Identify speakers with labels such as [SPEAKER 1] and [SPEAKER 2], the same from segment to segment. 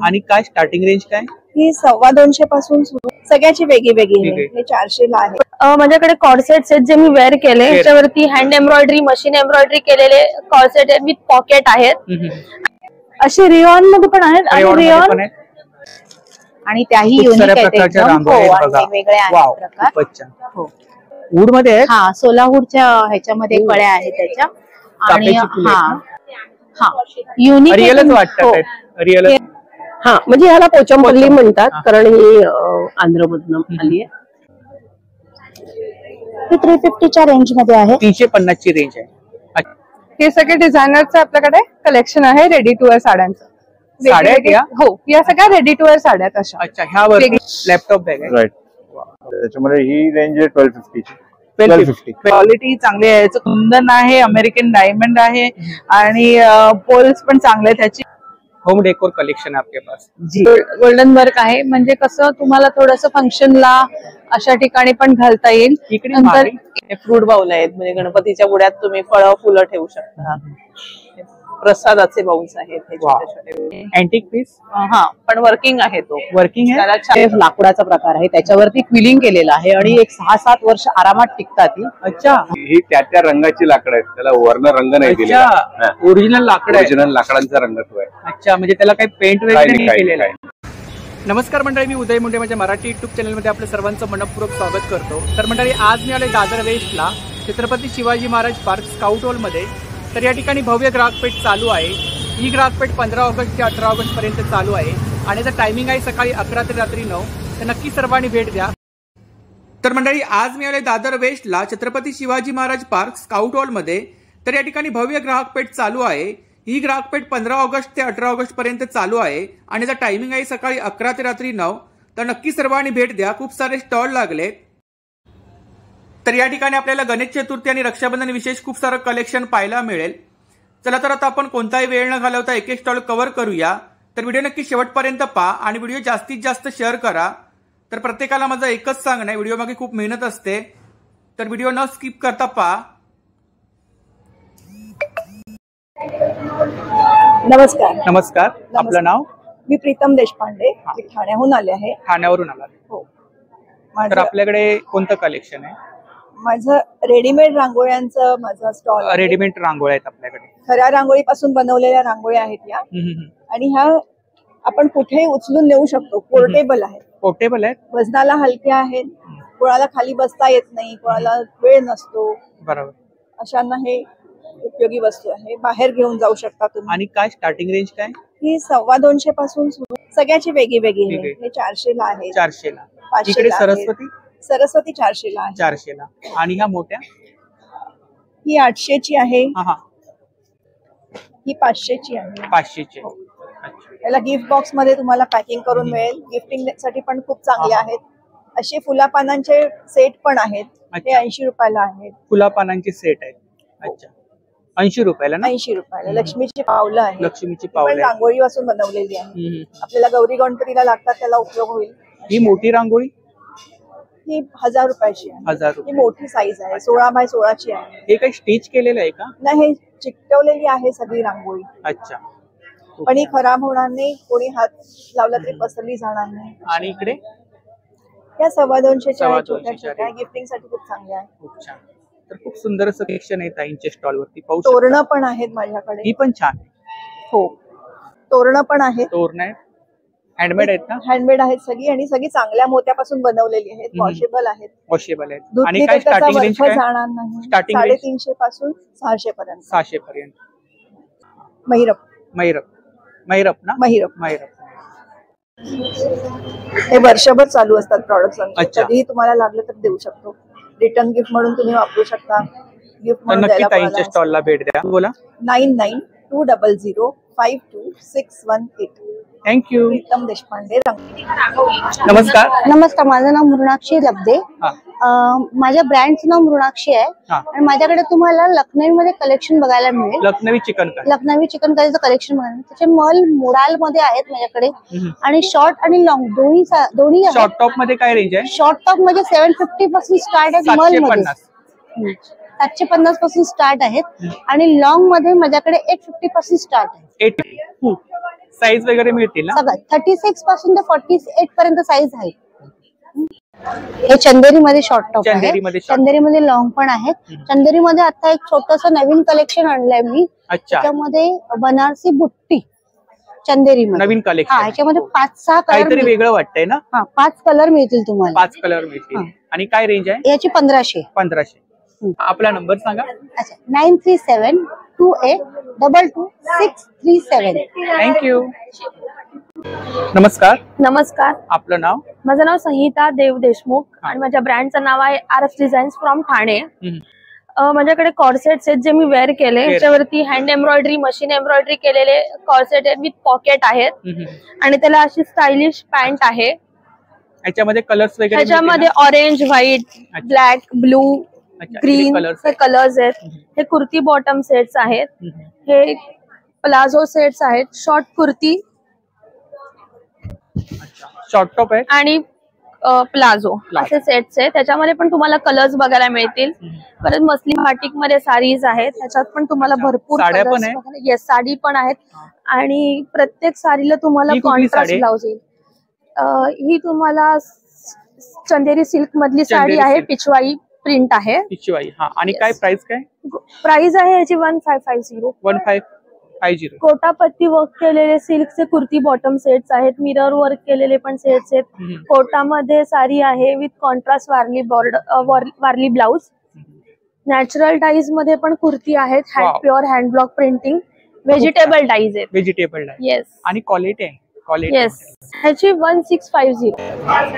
[SPEAKER 1] आणि काय starting range काय?
[SPEAKER 2] ही 250 पासून सुरू, सगळ्याची वेगळी वेगळी आहे. हे 400 ला आहे.
[SPEAKER 3] माझ्याकडे कॉर्सेट्स आहेत जे मी वेअर केले, याच्यावरती हँड एम्ब्रॉयडरी, मशीन एम्ब्रॉयडरी केलेले कॉर्सेट आहेत विथ पॉकेट आहेत. असे रिओन मध्ये पण आहेत आणि रिओन
[SPEAKER 2] आणि त्याही युनिक आहेत एकदम. वेगवेगळे आहेत प्रकार.
[SPEAKER 1] वूड मध्ये आहेत.
[SPEAKER 2] हा, सोलावूडच्या ह्याच्यामध्ये कळ्या आहेत त्याच्या. आणि हा युनिक
[SPEAKER 1] रिअलच वाटतं. रिअल
[SPEAKER 3] हा, म्हणजे ह्याला पोचमपल्ली म्हणतात कारण ही आंध्रमधून आली आहे.
[SPEAKER 2] ही 350च्या रेंज मध्ये आहे.
[SPEAKER 1] 350 ची रेंज आहे.
[SPEAKER 4] हे सगळे डिझायनरचं आपल्याकडे कलेक्शन आहे रेडी टू वेअर साड्यांचं.
[SPEAKER 1] साड्या?
[SPEAKER 4] हो, या सगळ्या रेडी टू वेअर साड्या तशा.
[SPEAKER 1] अच्छा, ह्यावर लॅपटॉप बॅग आहे.
[SPEAKER 5] राईट. त्याच्यामध्ये ही रेंज आहे 1250 ची.
[SPEAKER 1] 1250.
[SPEAKER 4] क्वालिटी चांगली आहे, कुंदन आहे, अमेरिकन डायमंड आहे आणि पोल्स पण चांगले त्याची.
[SPEAKER 1] होम डेकोर कलेक्शन आपके पास.
[SPEAKER 4] गोल्डन वर्क आहे, म्हणजे कसं तुम्हाला थोडस फंक्शनला अशा ठिकाणी पण घालता येईल.
[SPEAKER 1] इकडे
[SPEAKER 4] फ्रूट बाउल आहेत, म्हणजे गणपतीच्या गुड्यात तुम्ही फळं फुलं ठेवू शकता. प्रसादाचे बाउल्स आहेत हे छोटे छोटे.
[SPEAKER 1] Antique piece.
[SPEAKER 4] हा, पण वर्किंग आहे. तो
[SPEAKER 1] वर्किंग आहे.
[SPEAKER 2] लाकडाचा प्रकार आहे, त्याच्यावरती क्विलिंग केलेलं आहे आणि एक 6-7 वर्ष आरामात टिकतात.
[SPEAKER 1] अच्छा,
[SPEAKER 5] ही त्या रंगाची लाकड आहेत, त्याला वर्ण रंग नाही दिलेला.
[SPEAKER 1] ओरिजिनल लाकड आहे.
[SPEAKER 5] ओरिजिनल लाकडांचा रंगत्व आहे.
[SPEAKER 1] अच्छा, म्हणजे त्याला काही पेंट वगैरे नाही केलेलं आहे. नमस्कार मंडळी, मी उदय मुंडे माझ्या मराठी युट्यूब चॅनलमध्ये आपलं सर्वांचं मनपूर्वक स्वागत करतो. तर मंडळी, आज मी आले दादर वेस्टला Chhatrapati Shivaji Maharaj park scout hall मध्ये. तर या ठिकाणी भव्य ग्राहकपेठ चालू आहे. ही ग्राहकपेठ 15 ऑगस्ट ते 18 ऑगस्ट पर्यंत चालू आहे आणि याचं टायमिंग आहे सकाळी 11 ते रात्री 9. तर नक्की सर्वांनी भेट द्या. तर मंडळी, आज मी आले दादर वेस्टला Chhatrapati Shivaji Maharaj park scout hall मध्ये. तर या ठिकाणी भव्य ग्राहकपेठ चालू आहे. ही ग्राहकपेठ 15 ऑगस्ट ते 18 ऑगस्ट पर्यंत चालू आहे आणि याचा टायमिंग आहे सकाळी 11 ते रात्री 9. तर नक्की सर्वांनी भेट द्या. खूप सारे स्टॉल लागले. तर या ठिकाणी आपल्याला गणेश चतुर्थी आणि रक्षाबंधन विशेष खूप सारं कलेक्शन पाहायला मिळेल. चला तर आता आपण कोणताही वेळ न घालवता एक एक स्टॉल कव्हर करूया. तर व्हिडिओ नक्की शेवटपर्यंत पहा आणि व्हिडिओ जास्तीत जास्त शेअर करा. तर प्रत्येकाला माझं एकच सांगणं आहे, व्हिडिओ मागे खूप मेहनत असते, तर व्हिडिओ न स्किप करता पहा.
[SPEAKER 2] नमस्कार.
[SPEAKER 1] आपलं नाव?
[SPEAKER 2] मी प्रीतम देशपांडे, मी ठाण्याहून आले आहे.
[SPEAKER 1] ठाण्यावरून आला.
[SPEAKER 2] हो.
[SPEAKER 1] तर आपल्याकडे कोणतं कलेक्शन आहे?
[SPEAKER 2] माझं रेडीमेड रांगोळ्यांचं माझा स्टॉल.
[SPEAKER 1] रेडीमेड रांगोळ्या आहेत आपल्याकडे.
[SPEAKER 2] खऱ्या रांगोळीपासून बनवलेल्या रांगोळ्या आहेत या. आणि ह्या आपण कुठेही उचलून नेऊ शकतो. पोर्टेबल आहेत.
[SPEAKER 1] पोर्टेबल आहेत,
[SPEAKER 2] वजनाला हलक्या आहेत. कोणाला खाली बसता येत नाही, कोणाला वेळ नसतो,
[SPEAKER 1] बरोबर,
[SPEAKER 2] अशांना हे उपयोगी वस्तू आहे. बाहेर घेऊन जाऊ शकता तुम्ही.
[SPEAKER 1] आणि काय स्टार्टिंग रेंज काय?
[SPEAKER 2] ही 250 पासून सुरू, सगळ्याची वेगळी वेगळी आहे. हे 400 ला आहे.
[SPEAKER 1] 400 ला.
[SPEAKER 2] 500 ला. सरस्वती 400 ला आहे.
[SPEAKER 1] 400 ला. आणि ह्या मोठ्या?
[SPEAKER 2] ही 800 ची आहे. ही 500 ची आहे.
[SPEAKER 1] 500 ची.
[SPEAKER 2] याला गिफ्ट बॉक्स मध्ये तुम्हाला पॅकिंग करून मिळेल. गिफ्टिंग साठी पण खूप चांगले आहेत. असे फुलापानांचे सेट पण आहेत. हे 80 रुपयाला आहेत.
[SPEAKER 1] फुलापानांचे सेट आहेत. अच्छा, 80 रुपयाला ना?
[SPEAKER 2] 80 रुपयाला. लक्ष्मीची पावलं आहे.
[SPEAKER 1] लक्ष्मीची पावलं
[SPEAKER 2] रांगोळी पासून बनवलेली आहे. आपल्याला गौरी गणपतीला लागतात, त्याला उपयोग होईल.
[SPEAKER 1] ही मोठी रांगोळी
[SPEAKER 2] ही 1000 रुपयाची आहे.
[SPEAKER 1] 1000
[SPEAKER 2] ही मोठी साईज आहे. 16 बाय 16 ची आहे.
[SPEAKER 1] हे काही स्टिच केलेलं आहे का?
[SPEAKER 2] नाही, हे चिकटवलेली आहे सगळी रांगोळी.
[SPEAKER 1] अच्छा,
[SPEAKER 2] पण ही खराब होणार नाही, कोणी हात लावला तरी पसरली जाणार नाही.
[SPEAKER 1] आणि इकडे
[SPEAKER 2] या 250 च्या छोट्या गिफ्टिंग साठी खूप चांगल्या आहेत.
[SPEAKER 1] खूप छान. तर खूप सुंदर असं कलेक्शन आहे ताईंच्या स्टॉल वरती. पाहू
[SPEAKER 2] तोरणं पण आहेत माझ्याकडे.
[SPEAKER 1] ही पण छान.
[SPEAKER 2] हो, तोरणं पण आहेत.
[SPEAKER 1] तोरण आहे, हँडमेड आहेत ना?
[SPEAKER 2] हँडमेड आहेत सगळी, आणि सगळी चांगल्या मोत्यापासून बनवलेली आहेत. वॉशेबल आहेत.
[SPEAKER 1] वॉशेबल आहेत. आणि काय स्टार्टिंग रेंज काय?
[SPEAKER 2] जाणार नाही.
[SPEAKER 1] स्टार्टिंग
[SPEAKER 2] 350 पासून 600 पर्यंत.
[SPEAKER 1] 600 पर्यंत.
[SPEAKER 2] महिरप
[SPEAKER 1] ना? महिरप.
[SPEAKER 2] हे वर्षभर चालू असतात प्रॉडक्ट. कधीही तुम्हाला लागलं तर देऊ शकतो. रिटर्न गिफ्ट म्हणून तुम्ही वापरू शकता. गिफ्ट म्हणून
[SPEAKER 1] नक्की ताईंच्या स्टॉलला भेट द्या. बोला.
[SPEAKER 2] 99200618.
[SPEAKER 1] थँक्यू.
[SPEAKER 2] प्रीतम देशपांडे.
[SPEAKER 1] नमस्कार.
[SPEAKER 3] माझं नाव मृणाक्षी लब्दे. माझ्या ब्रँडचं नाव मृणाक्षी आहे. आणि माझ्याकडे तुम्हाला लखनवी मध्ये कलेक्शन बघायला मिळेल.
[SPEAKER 1] लखनवी चिकन
[SPEAKER 3] करीचं कलेक्शन बघायला. त्याचे मल मोडाल मध्ये आहेत माझ्याकडे. आणि शॉर्ट आणि लॉंग दोन्ही
[SPEAKER 1] शॉर्ट टॉप मध्ये काय रेंज आहे?
[SPEAKER 3] शॉर्ट टॉप मध्ये 750 पासून स्टार्ट आहे. मल मध्ये 750 पासून स्टार्ट आहेत. आणि लॉंग मध्ये माझ्याकडे 850 पासून स्टार्ट आहे.
[SPEAKER 1] साईज वगैरे मिळतील ना?
[SPEAKER 6] सगळं 36 पासून ते 48 पर्यंत साईज आहे. हे चंदेरी मध्ये शॉर्ट टॉप आहे.
[SPEAKER 1] चंदेरीमध्ये short.
[SPEAKER 6] चंदेरी मध्ये लॉंग पण आहेत. चंदेरी मध्ये आता एक छोटस नवीन कलेक्शन आणलंय मी.
[SPEAKER 1] अच्छा,
[SPEAKER 6] त्याच्यामध्ये बनारसी बुट्टी चंदेरी मध्ये
[SPEAKER 1] नवीन
[SPEAKER 6] हा,
[SPEAKER 1] कलेक्शन
[SPEAKER 6] ह्याच्यामध्ये 5-6
[SPEAKER 1] काहीतरी
[SPEAKER 6] कलर.
[SPEAKER 1] वेगळं वाटतंय ना?
[SPEAKER 6] हा, 5 कलर मिळतील तुम्हाला.
[SPEAKER 1] 5 कलर मिळतील. आणि काय रेंज आहे?
[SPEAKER 6] याची 1500.
[SPEAKER 1] 1500. आपला नंबर सांगा.
[SPEAKER 6] अच्छा, 9372822637.
[SPEAKER 1] थँक्यू. नमस्कार,
[SPEAKER 3] नमस्कार,
[SPEAKER 1] आपलं नाव?
[SPEAKER 3] माझं नाव संहिता देव देशमुख आणि माझ्या ब्रँडचं नाव आहे आरएफ डिझाईन्स फ्रॉम ठाणे. माझ्याकडे कॉर्सेट्स आहेत जे मी वेअर केले. याच्यावरती हँड एम्ब्रॉयडरी, मशीन एम्ब्रॉयडरी केलेले कॉर्सेट आहेत विथ पॉकेट आहेत. आणि त्याला अशी स्टायलिश पॅन्ट आहे.
[SPEAKER 1] याच्यामध्ये कलर्स वगैरे
[SPEAKER 3] त्याच्यामध्ये orange, white, black, blue, green हे कलर्स आहेत. हे कुर्ती बॉटम सेट्स आहेत. हे प्लाझो सेट्स आहेत. शॉर्ट कुर्ती
[SPEAKER 1] शॉर्ट टॉप आहे
[SPEAKER 3] आणि प्लाझो असे सेट्स आहेत. त्याच्यामध्ये पण तुम्हाला कलर्स बघायला मिळतील. परत मसलिन बाटिक मध्ये साडीज आहेत. त्याच्यात पण तुम्हाला भरपूर
[SPEAKER 1] साड्या पण आहेत?
[SPEAKER 3] येस, साडी पण आहेत. आणि प्रत्येक साडीला तुम्हाला कॉन्ट्रास्ट ब्लाउज येईल. ही तुम्हाला चंदेरी सिल्क मधली साडी आहे. पिछवाई प्रिंट आहे.
[SPEAKER 1] पिशवाई. हा, आणि काय प्राइस काय?
[SPEAKER 3] प्राइस आहे याची 1550.
[SPEAKER 1] 1550.
[SPEAKER 3] कोटापत्ती वर्क केलेले सिल्कचे कुर्ती बॉटम सेट्स आहेत. मिरर वर्क केलेले पण सेट्स आहेत. कोटामध्ये साडी आहे with contrast Warli blouse. Natural dyes मध्ये पण कुर्ती आहेत. Pure hand block printing. Vegetable dies आहेत.
[SPEAKER 1] व्हेजिटेबल डाय.
[SPEAKER 3] येस.
[SPEAKER 1] आणि क्वालिटी आहे? Quality
[SPEAKER 3] yes. ह्याची 1650.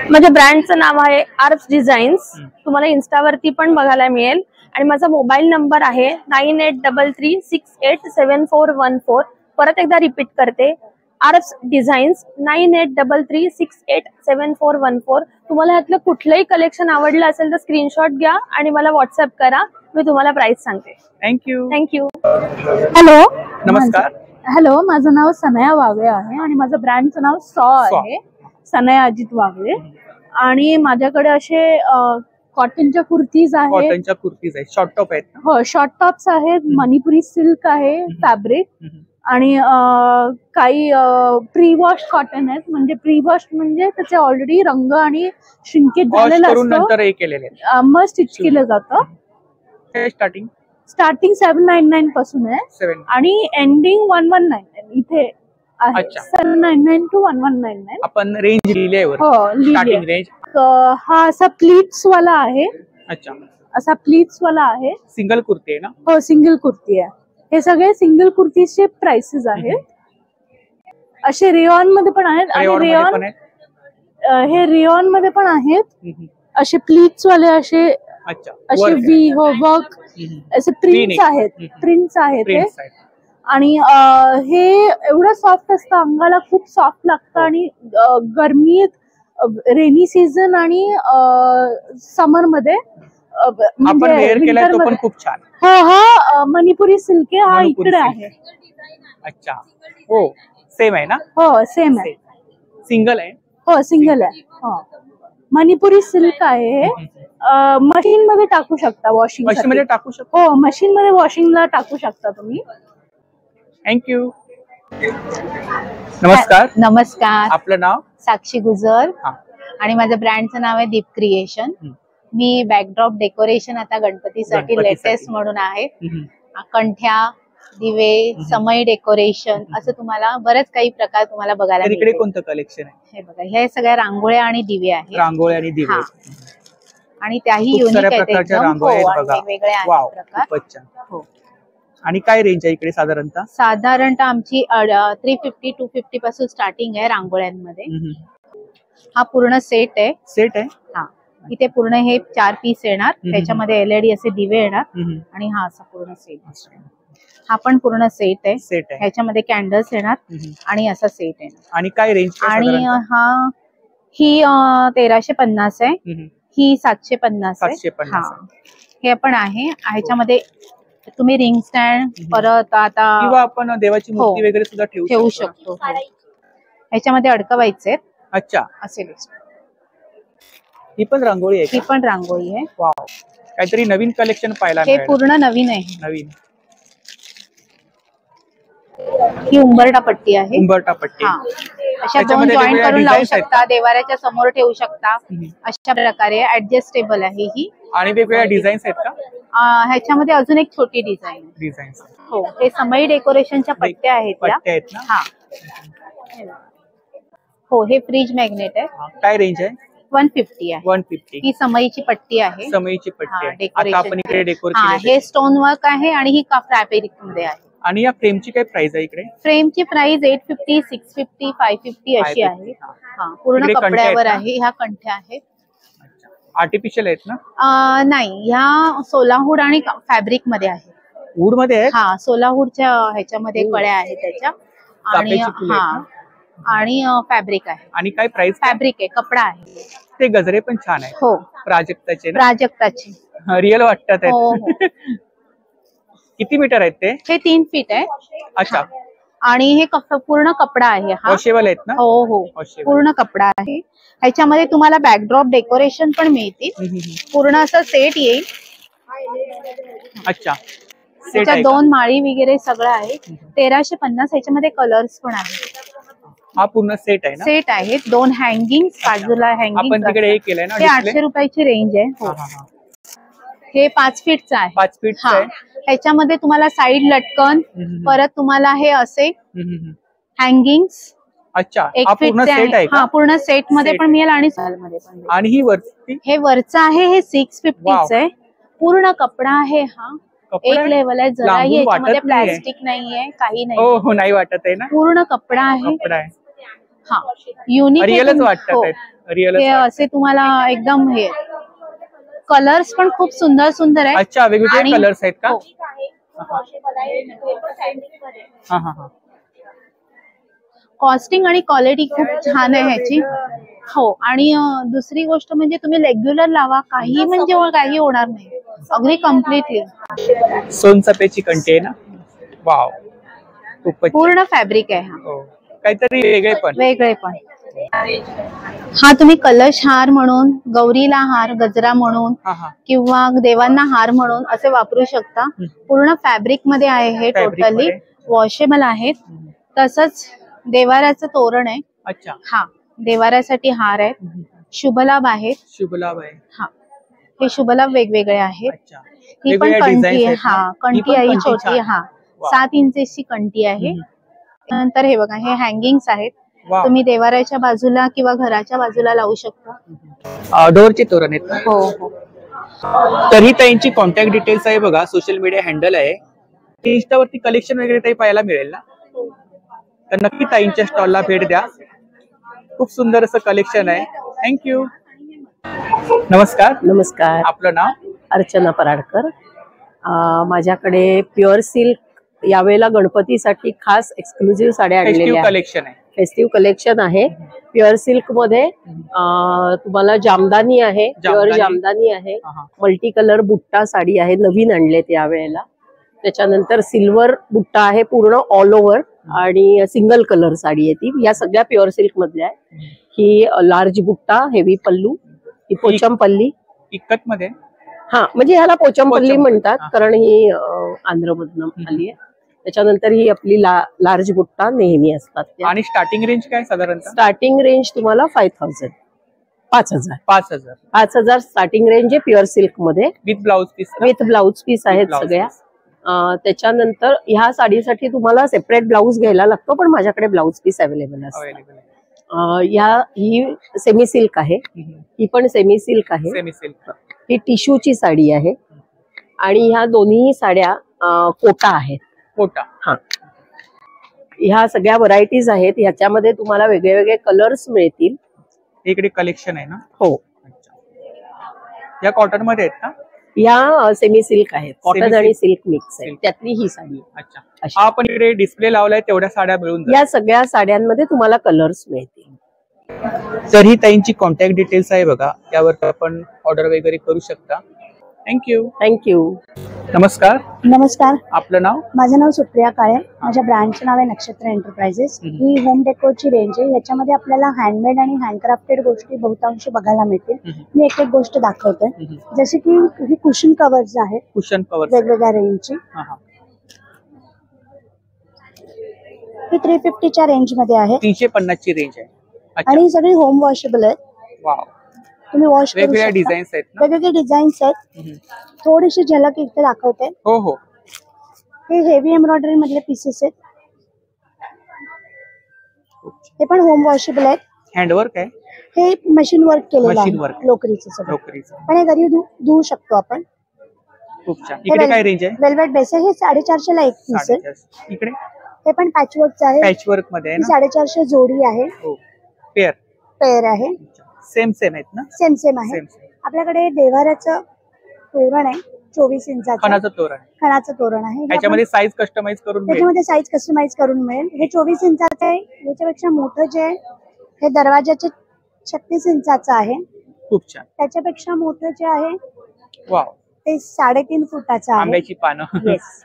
[SPEAKER 3] माझ्या ब्रँडचं नाव आहे आर्फ डिझाईन्स. तुम्हाला इन्स्टावरती पण बघायला मिळेल. आणि माझा मोबाईल नंबर आहे 9833687414. परत एकदा रिपीट करते, आर्फ डिझाईन्स 9833687414. तुम्हाला ह्यातलं कुठलंही कलेक्शन आवडलं असेल तर स्क्रीनशॉट घ्या आणि मला व्हॉट्सअप करा. मी तुम्हाला प्राइस सांगते.
[SPEAKER 1] थँक्यू.
[SPEAKER 3] थँक्यू.
[SPEAKER 6] हॅलो,
[SPEAKER 1] नमस्कार.
[SPEAKER 6] हॅलो, माझं नाव सनया वागळे आहे आणि माझं ब्रँडचं नाव सॉ आहे. सनया अजित वागळे. आणि माझ्याकडे असे कॉटनच्या कुर्तीज आहेत.
[SPEAKER 1] कॉटनच्या कुर्तीज आहेत. शॉर्ट टॉप आहेत?
[SPEAKER 6] हो, शॉर्ट टॉप्स आहेत. मणिपुरी सिल्क आहे फॅब्रिक. आणि काही प्री वॉश कॉटन आहेत. म्हणजे प्री वॉश म्हणजे त्याचे ऑलरेडी रंग आणि श्रिंकेज झालेलं असतं. मग स्टिच केलं जातं. स्टार्टिंग 799 पासून आहे आणि एंडिंग 119 इथे आहे. 799 to 1199.
[SPEAKER 1] आपण रेंज लिहिली आहे?
[SPEAKER 6] हो,
[SPEAKER 1] स्टार्टिंग रेंज.
[SPEAKER 6] हा असा प्लीट्स वाला आहे.
[SPEAKER 1] अच्छा,
[SPEAKER 6] असा प्लीट्स वाला आहे.
[SPEAKER 1] सिंगल कुर्ती आहे ना?
[SPEAKER 6] हो, सिंगल कुर्ती आहे. हे सगळे सिंगल कुर्तीचे प्राइसेस आहेत. असे रेयॉन मध्ये पण आहेत. आणि रेयॉन हे रेयॉन मध्ये पण आहेत. असे प्लीट्स वाले असे वी हो वर्क असे प्रिंट्स आहेत. प्रिंट्स आहेत हे. आणि हे एवढं सॉफ्ट असतं, अंगाला खूप सॉफ्ट लागतं. आणि गरमीत, रेनी सीझन आणि समर मध्ये
[SPEAKER 1] आपण वेअर केलाय तो पण खूप छान.
[SPEAKER 6] हो, हा मणिपुरी सिल्क आहे. हा इकडे आहे.
[SPEAKER 1] अच्छा, हो, सेम आहे ना?
[SPEAKER 6] हो, सेम आहे.
[SPEAKER 1] सिंगल आहे?
[SPEAKER 6] हो, सिंगल आहे. हो, मणिपुरी सिल्क आहे. मशीन मध्ये टाकू शकता. वॉशिंग
[SPEAKER 1] मशीन मध्ये टाकू शकता?
[SPEAKER 6] हो, मशीन मध्ये वॉशिंगला टाकू शकता तुम्ही.
[SPEAKER 1] थँक्यू. नमस्कार.
[SPEAKER 7] नमस्कार.
[SPEAKER 1] आपलं नाव?
[SPEAKER 7] साक्षी गुजर. आणि माझ्या ब्रँडचं नाव आहे दीप क्रिएशन. मी बॅकड्रॉप डेकोरेशन आता गणपतीसाठी लेटेस्ट म्हणून आहे. कंठ्या, दिवे, समय डेकोरेशन असं तुम्हाला बरेच काही प्रकार तुम्हाला बघायला मिळतील.
[SPEAKER 1] इकडे कोणतं कलेक्शन आहे?
[SPEAKER 7] हे बघा, हे सगळ्या रांगोळ्या आणि दिवे आहेत.
[SPEAKER 1] रांगोळ्या आणि दिवे.
[SPEAKER 7] आणि त्याही युनिक आहेत एकदम. वेगवेगळे आहेत प्रकार. हो.
[SPEAKER 1] आणि काय रेंज आहे इकडे साधारणतः?
[SPEAKER 7] साधारणतः आमची 350-250 पासून स्टार्टिंग आहे रांगोळ्यांमध्ये. हा पूर्ण सेट आहे.
[SPEAKER 1] सेट आहे?
[SPEAKER 7] हा. इथे पूर्ण हे 4 पीस येणार. त्याच्यामध्ये LED असे दिवे येणार. आणि हा असा पूर्ण सेट. हा पण पूर्ण सेट आहे. ह्याच्यामध्ये कॅन्डल्स येणार आणि असा सेट येणार.
[SPEAKER 1] आणि काय रेंज?
[SPEAKER 7] आणि हा ही 1350 आहे. ही 750 आहे. हे पण आहे. ह्याच्यामध्ये तुम्ही रिंग स्टँड, परत आता
[SPEAKER 1] किंवा आपण देवाची मूर्ती वगैरे सुद्धा ठेवू
[SPEAKER 7] शकतो. ह्याच्यामध्ये अडकवायचे.
[SPEAKER 1] अच्छा,
[SPEAKER 7] असे.
[SPEAKER 1] ही पण रांगोळी आहे?
[SPEAKER 7] ही पण रांगोळी आहे.
[SPEAKER 1] वाव, काहीतरी नवीन कलेक्शन पाहायला
[SPEAKER 7] हे पूर्ण नवीन आहे.
[SPEAKER 1] नवीन.
[SPEAKER 7] ही उंबरठा पट्टी आहे.
[SPEAKER 1] उंबरठा पट्टी.
[SPEAKER 7] हा, अशा दोन
[SPEAKER 1] त्याच्यामध्ये
[SPEAKER 7] जॉईंट
[SPEAKER 1] वेगवेगळ्या
[SPEAKER 7] करून लावू
[SPEAKER 1] designs आहेत
[SPEAKER 7] शकता, देवाऱ्याच्या समोर ठेवू शकता. अशा प्रकारे ऍडजस्टेबल आहे ही.
[SPEAKER 1] आणि वेगवेगळ्या डिझाईन्स आहेत का?
[SPEAKER 7] ह्याच्यामध्ये अजून एक छोटी डिझाईन.
[SPEAKER 1] डिझाईन्स
[SPEAKER 7] हो, हे समई डेकोरेशनच्या पट्ट्या आहेत या.
[SPEAKER 1] पट्ट्या आहेत ना?
[SPEAKER 7] हा. हो, हे फ्रीज मॅग्नेट आहे.
[SPEAKER 1] काय रेंज आहे?
[SPEAKER 7] 150 आहे.
[SPEAKER 1] 150.
[SPEAKER 7] ही समईची पट्टी आहे.
[SPEAKER 1] समईची पट्टी
[SPEAKER 7] हा,
[SPEAKER 1] आहे. आता आपण इकडे डेकोर
[SPEAKER 7] हा, हे स्टोन वर्क आहे आणि ही फॅब्रिक मध्ये आहे.
[SPEAKER 1] आणि या फ्रेमची काय प्राइस आहे इकडे?
[SPEAKER 7] फ्रेमची प्राइस 850, 650, 550 अशी आहे. हा, पूर्ण
[SPEAKER 1] इकडे कंठ्या
[SPEAKER 7] कपड्यावर
[SPEAKER 1] आहेत ना?
[SPEAKER 7] आहे. ह्या कंठ्या आहेत.
[SPEAKER 1] आर्टिफिशियल आहेत ना?
[SPEAKER 7] नाही, ह्या सोलाहूड आणि फॅब्रिक मध्ये आहे.
[SPEAKER 1] वूड मध्ये आहेत?
[SPEAKER 7] हा, सोलाहूडच्या ह्याच्यामध्ये कळ्या आहेत त्याच्या. आणि
[SPEAKER 1] चाफ्याची फुलं आहेत
[SPEAKER 7] हा, आणि फॅब्रिक आहे.
[SPEAKER 1] आणि काय प्राइस?
[SPEAKER 7] फॅब्रिक आहे, कपडा आहे.
[SPEAKER 1] ते गजरे पण छान आहे.
[SPEAKER 7] हो,
[SPEAKER 1] प्राजक्ताचे ना?
[SPEAKER 7] प्राजक्ताची.
[SPEAKER 1] रिअल वाटतात
[SPEAKER 7] हो,
[SPEAKER 1] आहेत. किती मीटर आहेत ते?
[SPEAKER 7] हे 3 फीट आहे.
[SPEAKER 1] अच्छा.
[SPEAKER 7] आणि हे पूर्ण कपडा आहे हा.
[SPEAKER 1] वॉशेबल आहेत ना?
[SPEAKER 7] हो हो,
[SPEAKER 1] Washable.
[SPEAKER 7] पूर्ण कपडा आहे. ह्याच्यामध्ये तुम्हाला बॅकड्रॉप डेकोरेशन पण मिळतील. पूर्ण असं सेट येईल.
[SPEAKER 1] अच्छा.
[SPEAKER 7] त्याच्यात 2 माळी वगैरे सगळं आहे. 1350. ह्याच्यामध्ये कलर्स पण आहेत.
[SPEAKER 1] हा पूर्ण सेट आहे ना?
[SPEAKER 7] सेट आहे. 2 हँगिंग बाजूला हँगिंग.
[SPEAKER 1] आपण तिकडे हे केलंय ना?
[SPEAKER 7] हे 800 रुपयाची रेंज आहे. हो. हे 5 फीटचं आहे.
[SPEAKER 1] 5 फीट
[SPEAKER 7] हा, ह्याच्यामध्ये तुम्हाला साईड लटकन, परत तुम्हाला हे असे हँगिंग्स.
[SPEAKER 1] अच्छा.
[SPEAKER 7] 1
[SPEAKER 1] हा पूर्ण
[SPEAKER 7] फीटचे
[SPEAKER 1] सेट आहे का?
[SPEAKER 7] हा, पूर्ण सेट मध्ये
[SPEAKER 1] Set.
[SPEAKER 7] पण मिळेल आणि साल मध्ये पण मिळेल.
[SPEAKER 1] आणि ही वरती
[SPEAKER 7] हे वरचं आहे, हे 650 आहे. पूर्ण कपडा आहे हा.
[SPEAKER 1] कपडा
[SPEAKER 7] एक लेवल आहे. जराही
[SPEAKER 1] लांबून
[SPEAKER 7] याच्यामध्ये
[SPEAKER 1] वाटत नाहीये.
[SPEAKER 7] प्लास्टिक नाहीये, काही नाही.
[SPEAKER 1] हो हो, नाही वाटत आहे ना?
[SPEAKER 7] पूर्ण कपडा आहे.
[SPEAKER 1] कपडा आहे.
[SPEAKER 7] हा, युनिक.
[SPEAKER 1] रिअलच वाटतात. रिअल.
[SPEAKER 7] हे असे तुम्हाला एकदम हे कलर्स पण खूप सुंदर सुंदर आहे.
[SPEAKER 1] अच्छा, वेगवेगळे कलर्स आहेत का?
[SPEAKER 7] हो.
[SPEAKER 1] हा हा हा.
[SPEAKER 7] कॉस्टिंग आणि क्वालिटी खूप छान आहे ह्याची. हो, आणि दुसरी गोष्ट म्हणजे तुम्ही रेग्युलर लावा, काही म्हणजे काही होणार नाही. अगदी कम्प्लिटली
[SPEAKER 1] सोनचाफ्याची कंठी आहे ना? वाव, खूपच.
[SPEAKER 7] पूर्ण फॅब्रिक आहे हा.
[SPEAKER 1] हो. काहीतरी वेगळे पण.
[SPEAKER 7] वेगळे पण. हा, तुम्ही कलश हार म्हणून, गौरीला हार, गजरा म्हणून,
[SPEAKER 1] हा हा.
[SPEAKER 7] किंवा देवांना हार म्हणून असे वापरू शकता. पूर्ण फॅब्रिक मध्ये आहे हे.
[SPEAKER 1] Fabric
[SPEAKER 7] टोटली
[SPEAKER 1] मध्ये.
[SPEAKER 7] वॉशेबल आहेत. तसंच देवाऱ्याचं तोरण आहे.
[SPEAKER 1] अच्छा.
[SPEAKER 7] हा, देवाऱ्यासाठी हार आहे. शुभलाभ आहेत.
[SPEAKER 1] शुभलाभ आहे.
[SPEAKER 7] हा, हे शुभलाभ वेगवेगळे आहेत.
[SPEAKER 1] अच्छा.
[SPEAKER 7] ही पण
[SPEAKER 1] वेगवेगळ्या
[SPEAKER 7] कंठी
[SPEAKER 1] designs
[SPEAKER 7] आहे.
[SPEAKER 1] आहेत ना?
[SPEAKER 7] हा,
[SPEAKER 1] ही
[SPEAKER 7] कंठी
[SPEAKER 1] पण
[SPEAKER 7] आहे
[SPEAKER 1] कंठी
[SPEAKER 7] छोटी.
[SPEAKER 1] छान.
[SPEAKER 7] हा,
[SPEAKER 1] वा.
[SPEAKER 7] 7 इंचेसची कंठी आहे. नंतर हे बघा, हे हँगिंग्स आहेत.
[SPEAKER 1] वाव.
[SPEAKER 7] तुम्ही देवाऱ्याच्या बाजूला किंवा घराच्या बाजूला लावू शकता.
[SPEAKER 1] डोअरचे तोरण आहेत ना?
[SPEAKER 7] हो हो.
[SPEAKER 1] तर ही ताईंची कॉन्टॅक्ट डिटेल्स आहे बघा. सोशल मीडिया हँडल आहे. इंस्टावरती कलेक्शन वगैरे ताई पाहायला मिळेल ना? तर नक्की ताईंच्या स्टॉलला भेट द्या. खूप सुंदर असं कलेक्शन आहे. थँक्यू. नमस्कार.
[SPEAKER 8] नमस्कार.
[SPEAKER 1] आपलं नाव?
[SPEAKER 8] अर्चना पराडकर. माझ्याकडे प्युअर सिल्क यावेळेला गणपतीसाठी खास एक्सक्लुझिव्ह साड्या आणलेल्या
[SPEAKER 1] फेस्टिव्ह
[SPEAKER 8] आहेत.
[SPEAKER 1] कलेक्शन आहे.
[SPEAKER 8] फेस्टिव्ह कलेक्शन आहे. प्युअर सिल्क मध्ये तुम्हाला जामदानी आहे, प्युअर जामदानी आहे. मल्टी कलर बुट्टा साडी आहे, नवीन आणलेत यावेळेला. त्याच्यानंतर सिल्वर बुट्टा आहे पूर्ण ऑल ओव्हर, आणि सिंगल कलर साडी आहे ती. या सगळ्या प्युअर सिल्क मधल्या आहे. ही लार्ज बुट्टा, हेवी पल्लू, ही पोचमपल्ली.
[SPEAKER 1] इक्कत मध्ये?
[SPEAKER 8] हा, म्हणजे ह्याला पोचमपल्ली म्हणतात, कारण ही आंध्रमधनं आली आहे. त्याच्यानंतर ही आपली लार्ज बुट्टा नेहमी असतात.
[SPEAKER 1] आणि स्टार्टिंग रेंज काय साधारणतः?
[SPEAKER 8] स्टार्टिंग रेंज तुम्हाला 5000, 5000
[SPEAKER 1] 5000
[SPEAKER 8] 5000 स्टार्टिंग रेंज आहे प्युअर सिल्क मध्ये.
[SPEAKER 1] With blouse piece?
[SPEAKER 8] With blouse piece आहेत सगळ्या. त्याच्यानंतर ह्या साडीसाठी तुम्हाला सेपरेट ब्लाउज घ्यायला लागतो, पण माझ्याकडे ब्लाउज पीस अवेलेबल असतं. ही सेमी सिल्क आहे, ही पण सेमी सिल्क आहे.
[SPEAKER 1] Semi silk.
[SPEAKER 8] ही टिश्यूची साडी आहे. आणि ह्या दोन्ही साड्या कोटा आहेत.
[SPEAKER 1] कोटा.
[SPEAKER 8] हा, ह्या सगळ्या व्हरायटीज आहेत. ह्याच्यामध्ये तुम्हाला वेगळे वेगळे कलर्स मिळतील.
[SPEAKER 1] इकडे कलेक्शन आहे ना?
[SPEAKER 8] हो.
[SPEAKER 1] या कॉटन मध्ये आहेत का?
[SPEAKER 8] या सेमी सिल्क आहेत, कॉटन आणि सिल्क मिक्स आहे. त्यातली ही साडी.
[SPEAKER 1] अच्छा. हा, आपण इकडे डिस्प्ले लावलाय तेवढ्या साड्या मिळून
[SPEAKER 8] या सगळ्या साड्यांमध्ये तुम्हाला कलर्स मिळतील.
[SPEAKER 1] तर ही ताईंची कॉन्टॅक्ट डिटेल्स आहे बघा, यावर आपण ऑर्डर वगैरे करू शकता. थँक्यू.
[SPEAKER 8] थँक्यू.
[SPEAKER 1] नमस्कार.
[SPEAKER 9] नमस्कार.
[SPEAKER 1] आपलं नाव?
[SPEAKER 9] माझं नाव सुप्रिया काळे. माझ्या ब्रँडचं नाव आहे नक्षत्र एंटरप्राइजेस. ही होम डेकोरची रेंज आहे. याच्यामध्ये आपल्याला हँडमेड आणि हँडक्राफ्टेड गोष्टी बहुतांश बघायला मिळतील. मी एक एक गोष्ट दाखवते. जसे की ही कुशन कव्हर्स आहेत,
[SPEAKER 1] कुशन कव्हर
[SPEAKER 9] वेगवेगळ्या रेंजची. ही 350च्या रेंज मध्ये आहे
[SPEAKER 1] 350 ची रेंज आहे. अच्छा.
[SPEAKER 9] आणि ही सगळी होम वॉशेबल आहे.
[SPEAKER 1] वाव.
[SPEAKER 9] तुम्ही वॉश करू
[SPEAKER 1] वेगवेगळ्या
[SPEAKER 9] शकता.
[SPEAKER 1] डिझाईन्स आहेत ना?
[SPEAKER 9] वेगवेगळे डिझाईन्स आहेत. थोडीशी झलक इथे दाखवते.
[SPEAKER 1] हो हो.
[SPEAKER 9] हे हेवी एम्ब्रॉयडरी मधले पीसेस आहेत. हे पण होम वॉशेबल आहेत.
[SPEAKER 1] हँडवर्क आहे.
[SPEAKER 9] हे मशीन वर्क केलेलं
[SPEAKER 1] Machine
[SPEAKER 9] आहे
[SPEAKER 1] work.
[SPEAKER 9] लोकरीचं सगळं.
[SPEAKER 1] लोकरीचं.
[SPEAKER 9] पण हे घरी धुवू शकतो आपण.
[SPEAKER 1] खूप छान. इकडे काय रेंज आहे?
[SPEAKER 9] वेल्वेट बेस आहे. हे 450 ला एक पीस आहे.
[SPEAKER 1] 450. इकडे
[SPEAKER 9] हे पण पॅचवर्कचं आहे.
[SPEAKER 1] पॅचवर्क मध्ये आहे
[SPEAKER 9] ही
[SPEAKER 1] ना?
[SPEAKER 9] 450 जोडी आहे.
[SPEAKER 1] हो. पेअर
[SPEAKER 9] पेअर आहे.
[SPEAKER 1] सेम आहेत ना?
[SPEAKER 9] सेम आहे.
[SPEAKER 1] सेम.
[SPEAKER 9] आपल्याकडे देव्हाऱ्याचं तोरण आहे 24 इंचाचं.
[SPEAKER 1] खणाचं तोरण.
[SPEAKER 9] खणाचं तोरण आहे. हे
[SPEAKER 1] त्याच्यामध्ये साईज कस्टमाइज करून मिळेल.
[SPEAKER 9] त्याच्यामध्ये साईज कस्टमाइज करून मिळेल. हे 24 इंचाचं आहे. याच्यापेक्षा मोठं जे आहे हे दरवाजाचे 36 इंचाचं आहे.
[SPEAKER 1] खूप छान.
[SPEAKER 9] त्याच्यापेक्षा मोठं जे आहे
[SPEAKER 1] वाव.
[SPEAKER 9] ते 3.5 फुटाचं आहे.
[SPEAKER 1] आंब्याची पानं.
[SPEAKER 9] येस.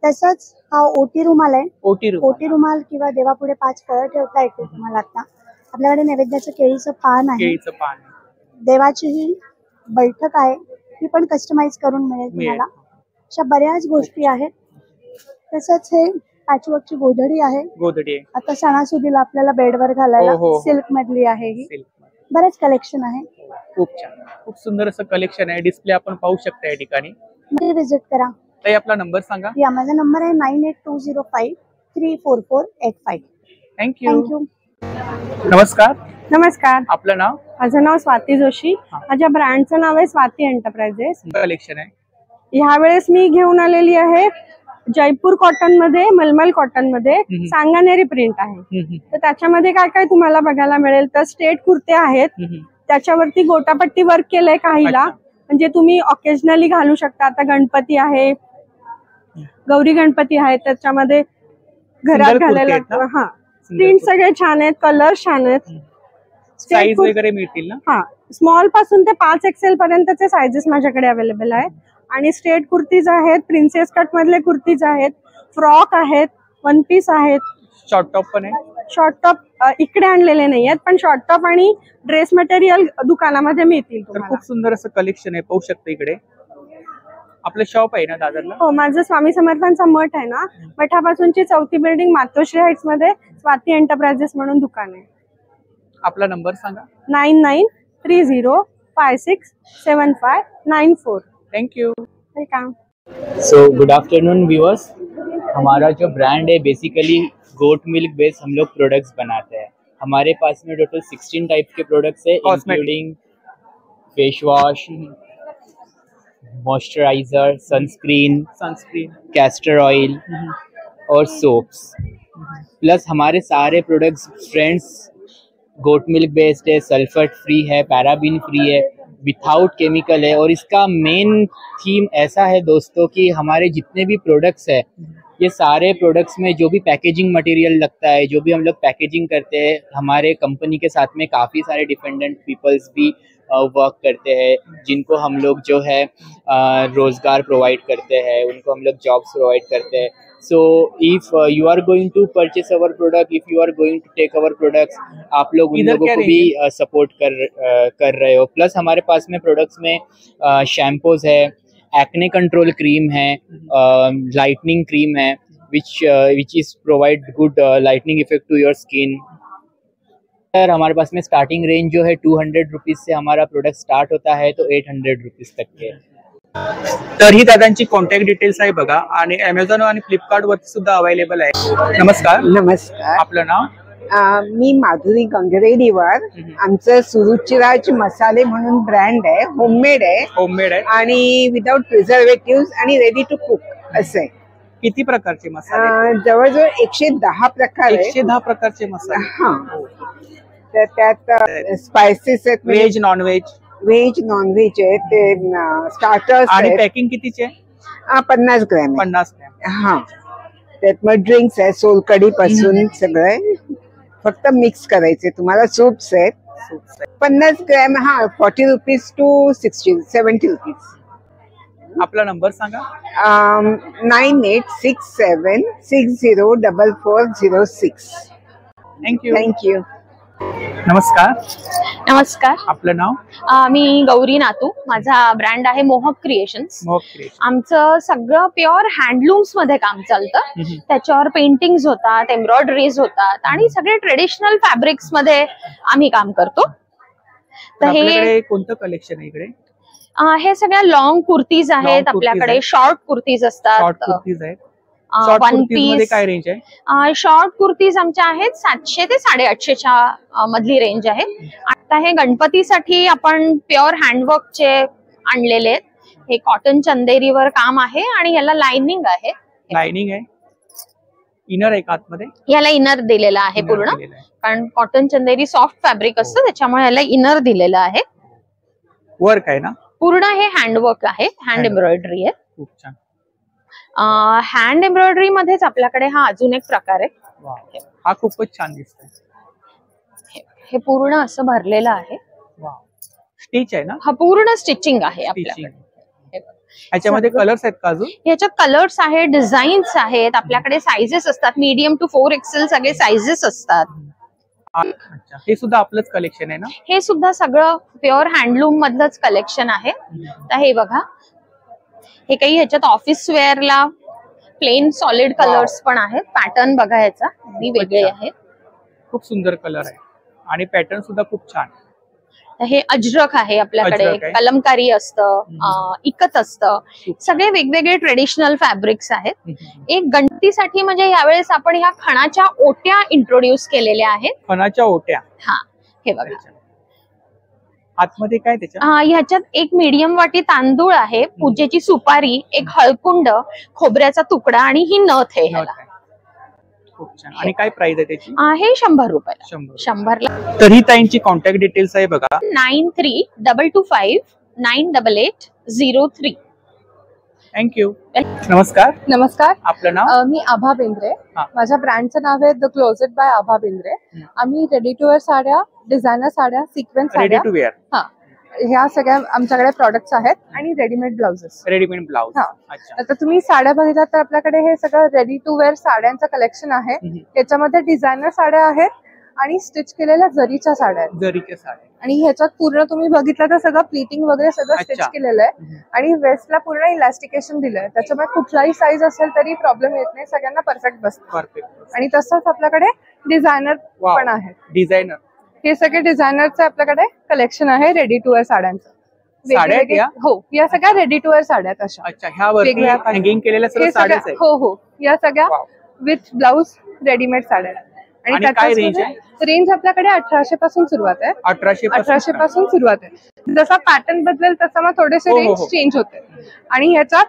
[SPEAKER 9] तसंच हा ओटी रुमाल आहे.
[SPEAKER 1] ओटी रूम.
[SPEAKER 9] ओटी रुमाल किंवा देवापुढे 5 फळं ठेवता येते तुम्हाला. आता आपल्याकडे नैवेद्याचं केळीचं पान आहे.
[SPEAKER 1] केळीचं पान.
[SPEAKER 9] देवाची ही बैठक आहे ती पण कस्टमाइज करून मिळेल तुम्हाला. अशा बऱ्याच गोष्टी आहेत. तसंच हे पॅचवर्कची गोधडी आहे.
[SPEAKER 1] गोधडी आहे.
[SPEAKER 9] आता सणासुदीला आपल्याला बेडवर घालायला
[SPEAKER 1] हो, हो.
[SPEAKER 9] सिल्क मधली आहे ही.
[SPEAKER 1] सिल्क.
[SPEAKER 9] बरेच कलेक्शन आहे.
[SPEAKER 1] खूप छान. खूप सुंदर असं कलेक्शन आहे. डिस्प्ले आपण पाहू शकता या ठिकाणी.
[SPEAKER 9] मध्ये विजिट करा.
[SPEAKER 1] ताई आपला नंबर सांगा.
[SPEAKER 9] या माझा नंबर आहे 9820534485.
[SPEAKER 1] थँक्यू.
[SPEAKER 9] थँक्यू.
[SPEAKER 1] नमस्कार.
[SPEAKER 6] नमस्कार,
[SPEAKER 1] आपलं नाव?
[SPEAKER 6] माझं नाव स्वाती जोशी. माझ्या ब्रँडचं नाव आहे स्वाती एंटरप्राइजेस.
[SPEAKER 1] कलेक्शन आहे.
[SPEAKER 6] ह्यावेळेस मी घेऊन आलेली आहे जयपूर कॉटन मध्ये, मलमल कॉटन मध्ये सांगानेरी प्रिंट आहे. तर त्याच्यामध्ये काय काय तुम्हाला बघायला मिळेल तर स्टेट कुर्ते आहेत. त्याच्यावरती गोटापट्टी वर्क केलंय काहीला, म्हणजे तुम्ही ऑकेजनली घालू शकता. आता गणपती आहे, गौरी गणपती आहे, त्याच्यामध्ये घरात घालायला. हा, प्रिंट सगळे छान आहेत, कलर छान आहेत.
[SPEAKER 1] साईज वगैरे मिळतील ना?
[SPEAKER 6] हा, स्मॉल पासून ते 5 XL पर्यंतचे साइजेस माझ्याकडे अवेलेबल आहेत. आणि स्ट्रेट कुर्तीज आहेत, प्रिन्सेस कट मधले कुर्तीज आहेत, फ्रॉक आहेत, वन पीस आहेत,
[SPEAKER 1] शॉर्ट टॉप पण आहे.
[SPEAKER 6] शॉर्ट टॉप इकडे आणलेले नाही आहेत, पण शॉर्ट टॉप आणि ड्रेस मटेरियल दुकानामध्ये मिळतील
[SPEAKER 1] तर
[SPEAKER 6] तुम्हाला.
[SPEAKER 1] खूप सुंदर असं कलेक्शन आहे. पाहू शकता इकडे. आपलं शॉप आहे ना दादरला?
[SPEAKER 6] हो, माझं स्वामी समर्थांचा मठ आहे ना, मठापासूनची 4थी बिल्डिंग मातोश्री हाईट्स मध्ये स्वाती एंटरप्राइजेस म्हणून दुकान आहे.
[SPEAKER 1] आपला नंबर सांगा.
[SPEAKER 6] 9930567594.
[SPEAKER 1] Thank you.
[SPEAKER 6] Welcome.
[SPEAKER 10] So good afternoon viewers. हमारा जो ब्रांड है बेसिकली गोट मिल्क बेस्ड हम लोग प्रोडक्ट्स बनाते हैं. हमारे पास में टोटल 16 टाइप के प्रोडक्ट्स है, including face wash, moisturiser, sunscreen, castor oil और सोप्स. प्लस हमारे सारे products friends goat milk based है, सल्फर फ्री है, पैराबीन फ्री है, विथआउट केमिकल है. और इसका मेन थीम ऐसा है दोस्तों कि हमारे जितने भी प्रोडक्ट्स है, ये सारे प्रोडक्ट्स में जो भी पैकेजिंग मटेरियल लगता है, जो भी हम लोग पैकेजिंग करते हैं, हमारे कंपनी के साथ में काफ़ी सारे डिपेंडेंट पीपल्स भी वर्क करते हैं, जिनको हम लोग जो है रोज़गार प्रोवाइड करते हैं, उनको हम लोग जॉब्स प्रोवाइड करते हैं. So if you are going to purchase our product, if you are going to take our products, आप लोग उन लोगों को भी सपोर्ट कर रहे हो. प्लस हमारे पास में प्रोडक्ट्स में शैम्पूज है, एक्ने कंट्रोल क्रीम है, लाइटनिंग क्रीम है, which is provide good lightning effect to your skin. हमारे पास में स्टार्टिंग रेंज जो है 200 रुपीज से हमारा प्रोडक्ट स्टार्ट होता है, तो 800 रुपीज तक के.
[SPEAKER 1] तर ही दादांची कॉन्टॅक्ट डिटेल्स आहे बघा, आणि अमेझॉन आणि फ्लिपकार्ट वरती सुद्धा अवेलेबल आहे. नमस्कार.
[SPEAKER 11] नमस्कार.
[SPEAKER 1] आपलं नाव?
[SPEAKER 11] मी माधुरी गंगरेडीवर. आमचं सुरुचिराज मसाले म्हणून ब्रँड आहे, होममेड आहे आणि विदाउट प्रिझर्वेटिव्ह आणि रेडी टू कुक असं आहे.
[SPEAKER 1] किती प्रकारचे मसाले?
[SPEAKER 11] जवळजवळ 110 प्रकार आहे.
[SPEAKER 1] 110 प्रकारचे मसाले.
[SPEAKER 11] हा, तर त्यात स्पायसेस आहेत,
[SPEAKER 1] veg non veg.
[SPEAKER 11] Veg non veg आहे, ते स्टार्टर्स
[SPEAKER 1] आणि पॅकिंग कितीचे?
[SPEAKER 11] 50 ग्रॅम.
[SPEAKER 1] 50 ग्रॅम.
[SPEAKER 11] हा, त्यात मग ड्रिंक्स आहे, सोलकढी पासून सगळं फक्त मिक्स करायचे. तुम्हाला सूप्स आहेत 50 ग्रॅम. हा, 40 रुपीज टू 70 रुपीज.
[SPEAKER 1] आपला नंबर सांगा.
[SPEAKER 11] 9867604406.
[SPEAKER 1] थँक्यू.
[SPEAKER 11] थँक्यू.
[SPEAKER 1] नमस्कार.
[SPEAKER 3] नमस्कार.
[SPEAKER 1] आपलं नाव?
[SPEAKER 3] मी गौरी नातू. माझा ब्रँड आहे मोहक क्रिएशन्स. आमचं सगळं प्युअर हँडलूम्स मध्ये काम चालतं. त्याच्यावर पेंटिंग्स होतात, एम्ब्रॉयडरीज होतात आणि सगळे ट्रेडिशनल फॅब्रिक्स मध्ये आम्ही काम करतो.
[SPEAKER 1] तर हे कोणतं कलेक्शन आहे इकडे?
[SPEAKER 3] हे सगळ्या लॉंग कुर्तीज आहेत आपल्याकडे, शॉर्ट कुर्तीज असतात.
[SPEAKER 1] शॉर्ट कुर्तीज आहेत. शॉर्ट कुर्तीज मध्ये काय रेंज आहे?
[SPEAKER 3] शॉर्ट कुर्तीज आमच्या आहेत 700 ते 850च्या मधली रेंज आहे. आता हे गणपतीसाठी आपण प्युअर हँडवर्कचे आणलेले आहेत. हे कॉटन चंदेरीवर काम आहे आणि याला लाइनिंग आहे.
[SPEAKER 1] लाइनिंग आहे, इनर आहे का आतमध्ये?
[SPEAKER 3] याला इनर दिलेलं आहे पूर्ण, कारण कॉटन चंदेरी सॉफ्ट फॅब्रिक असतं त्याच्यामुळे याला इनर दिलेलं आहे.
[SPEAKER 1] वर्क आहे ना
[SPEAKER 3] पूर्ण? हे हँडवर्क आहे, हँड एम्ब्रॉयडरी आहे.
[SPEAKER 1] खूप छान.
[SPEAKER 3] हँड एम्ब्रॉयडरी मध्येच आपल्याकडे हा अजून एक प्रकार आहे.
[SPEAKER 1] हा खूपच छान दिसतोय.
[SPEAKER 3] हे पूर्ण असं भरलेलं आहे.
[SPEAKER 1] स्टिच आहे ना?
[SPEAKER 3] हा पूर्ण स्टिचिंग आहे आपल्याकडे.
[SPEAKER 1] याच्यामध्ये कलर्स आहेत का अजून?
[SPEAKER 3] याच्यात कलर्स आहेत, डिझाईन्स आहेत, आपल्याकडे साइजेस असतात. मीडियम टू 4XL सगळे साइजेस असतात.
[SPEAKER 1] अच्छा, हे सुद्धा आपलंच कलेक्शन आहे ना?
[SPEAKER 3] हे सुद्धा सगळं प्युअर हँडलूम मधलंच कलेक्शन आहे. तर हे बघा, हे काही ह्याच्यात ऑफिस वेअरला प्लेन सॉलिड कलर्स पण आहेत. पॅटर्न बघा याचा वेगळे आहे.
[SPEAKER 1] खूप सुंदर कलर आहे आणि पॅटर्न सुद्धा खूप छान.
[SPEAKER 3] हे अजरक आहे आपल्याकडे, कलमकारी असतं, इकत असतं. सगळे वेगवेगळे ट्रेडिशनल फॅब्रिक्स आहेत. एक गणपतीसाठी म्हणजे यावेळेस आपण ह्या खणाच्या ओट्या इंट्रोड्यूस केलेल्या आहेत.
[SPEAKER 1] खणाच्या ओट्या?
[SPEAKER 3] हा, हे बघा.
[SPEAKER 1] आतमध्ये काय त्याच्या?
[SPEAKER 3] ह्याच्यात एक मीडियम वाटी तांदूळ आहे, पूजेची सुपारी, एक हळकुंड, खोबऱ्याचा तुकडा आणि ही नथ आहे ह्याला.
[SPEAKER 1] खूप छान. आणि काय प्राइस आहे त्याची?
[SPEAKER 3] हे 100 रुपयाला. 100ला.
[SPEAKER 1] तर ही ताईंची कॉन्टॅक्ट डिटेल्स आहे बघा.
[SPEAKER 3] 9322559803.
[SPEAKER 1] थँक्यू. नमस्कार.
[SPEAKER 12] नमस्कार.
[SPEAKER 1] आपलं नाव?
[SPEAKER 12] मी आभा बेंद्रे. माझ्या ब्रँडचं नाव आहे द क्लोजेट बाय आभा बेंद्रे. आम्ही रेडी टू वेअर साड्या, डिझायनर साड्या, सिक्वेन्स साड्या,
[SPEAKER 1] रेडी टू वेअर,
[SPEAKER 12] ह्या सगळ्या आमच्याकडे प्रॉडक्ट्स आहेत आणि रेडीमेड ब्लाउजेस.
[SPEAKER 1] Readymade blouse.
[SPEAKER 12] आता तुम्ही साड्या बघितलात तर आपल्याकडे हे सगळं रेडी टू वेअर साड्यांचं कलेक्शन आहे. याच्यामध्ये डिझायनर साड्या आहेत आणि स्टिच केलेल्या जरीच्या साड्या आहेत.
[SPEAKER 1] जरीच्या साड्या.
[SPEAKER 12] आणि ह्याच्यात पूर्ण तुम्ही बघितलं तर सगळं प्लिटिंग वगैरे सगळं स्टिच केलेलं आहे आणि वेस्टला पूर्ण इलास्टिकेशन दिलंय. त्याच्यामुळे कुठलाही साईज असेल तरी प्रॉब्लेम येत नाही, सगळ्यांना परफेक्ट बसतं. आणि तसंच आपल्याकडे डिझायनर पण आहे.
[SPEAKER 1] डिझायनर
[SPEAKER 12] हे सगळे डिझायनरचं आपल्याकडे कलेक्शन आहे रेडी टू वेअर साड्यांचं. हो, या सगळ्या रेडी टू वेअर साड्या अशा.
[SPEAKER 1] अच्छा, ह्या वेगळ्या हँगिंग केलेल्या सर्व साड्याच आहेत?
[SPEAKER 12] हो हो, या सगळ्या विथ ब्लाउज रेडीमेड साड्या. आणि
[SPEAKER 1] काय रेंज आहे?
[SPEAKER 12] रेंज आपल्याकडे 1800 पासून सुरुवात आहे. 1800 पासून सुरुवात आहे. जसा पॅटर्न बदलेल तसा मग थोडेसे रेंज चेंज होते. आणि ह्याच्यात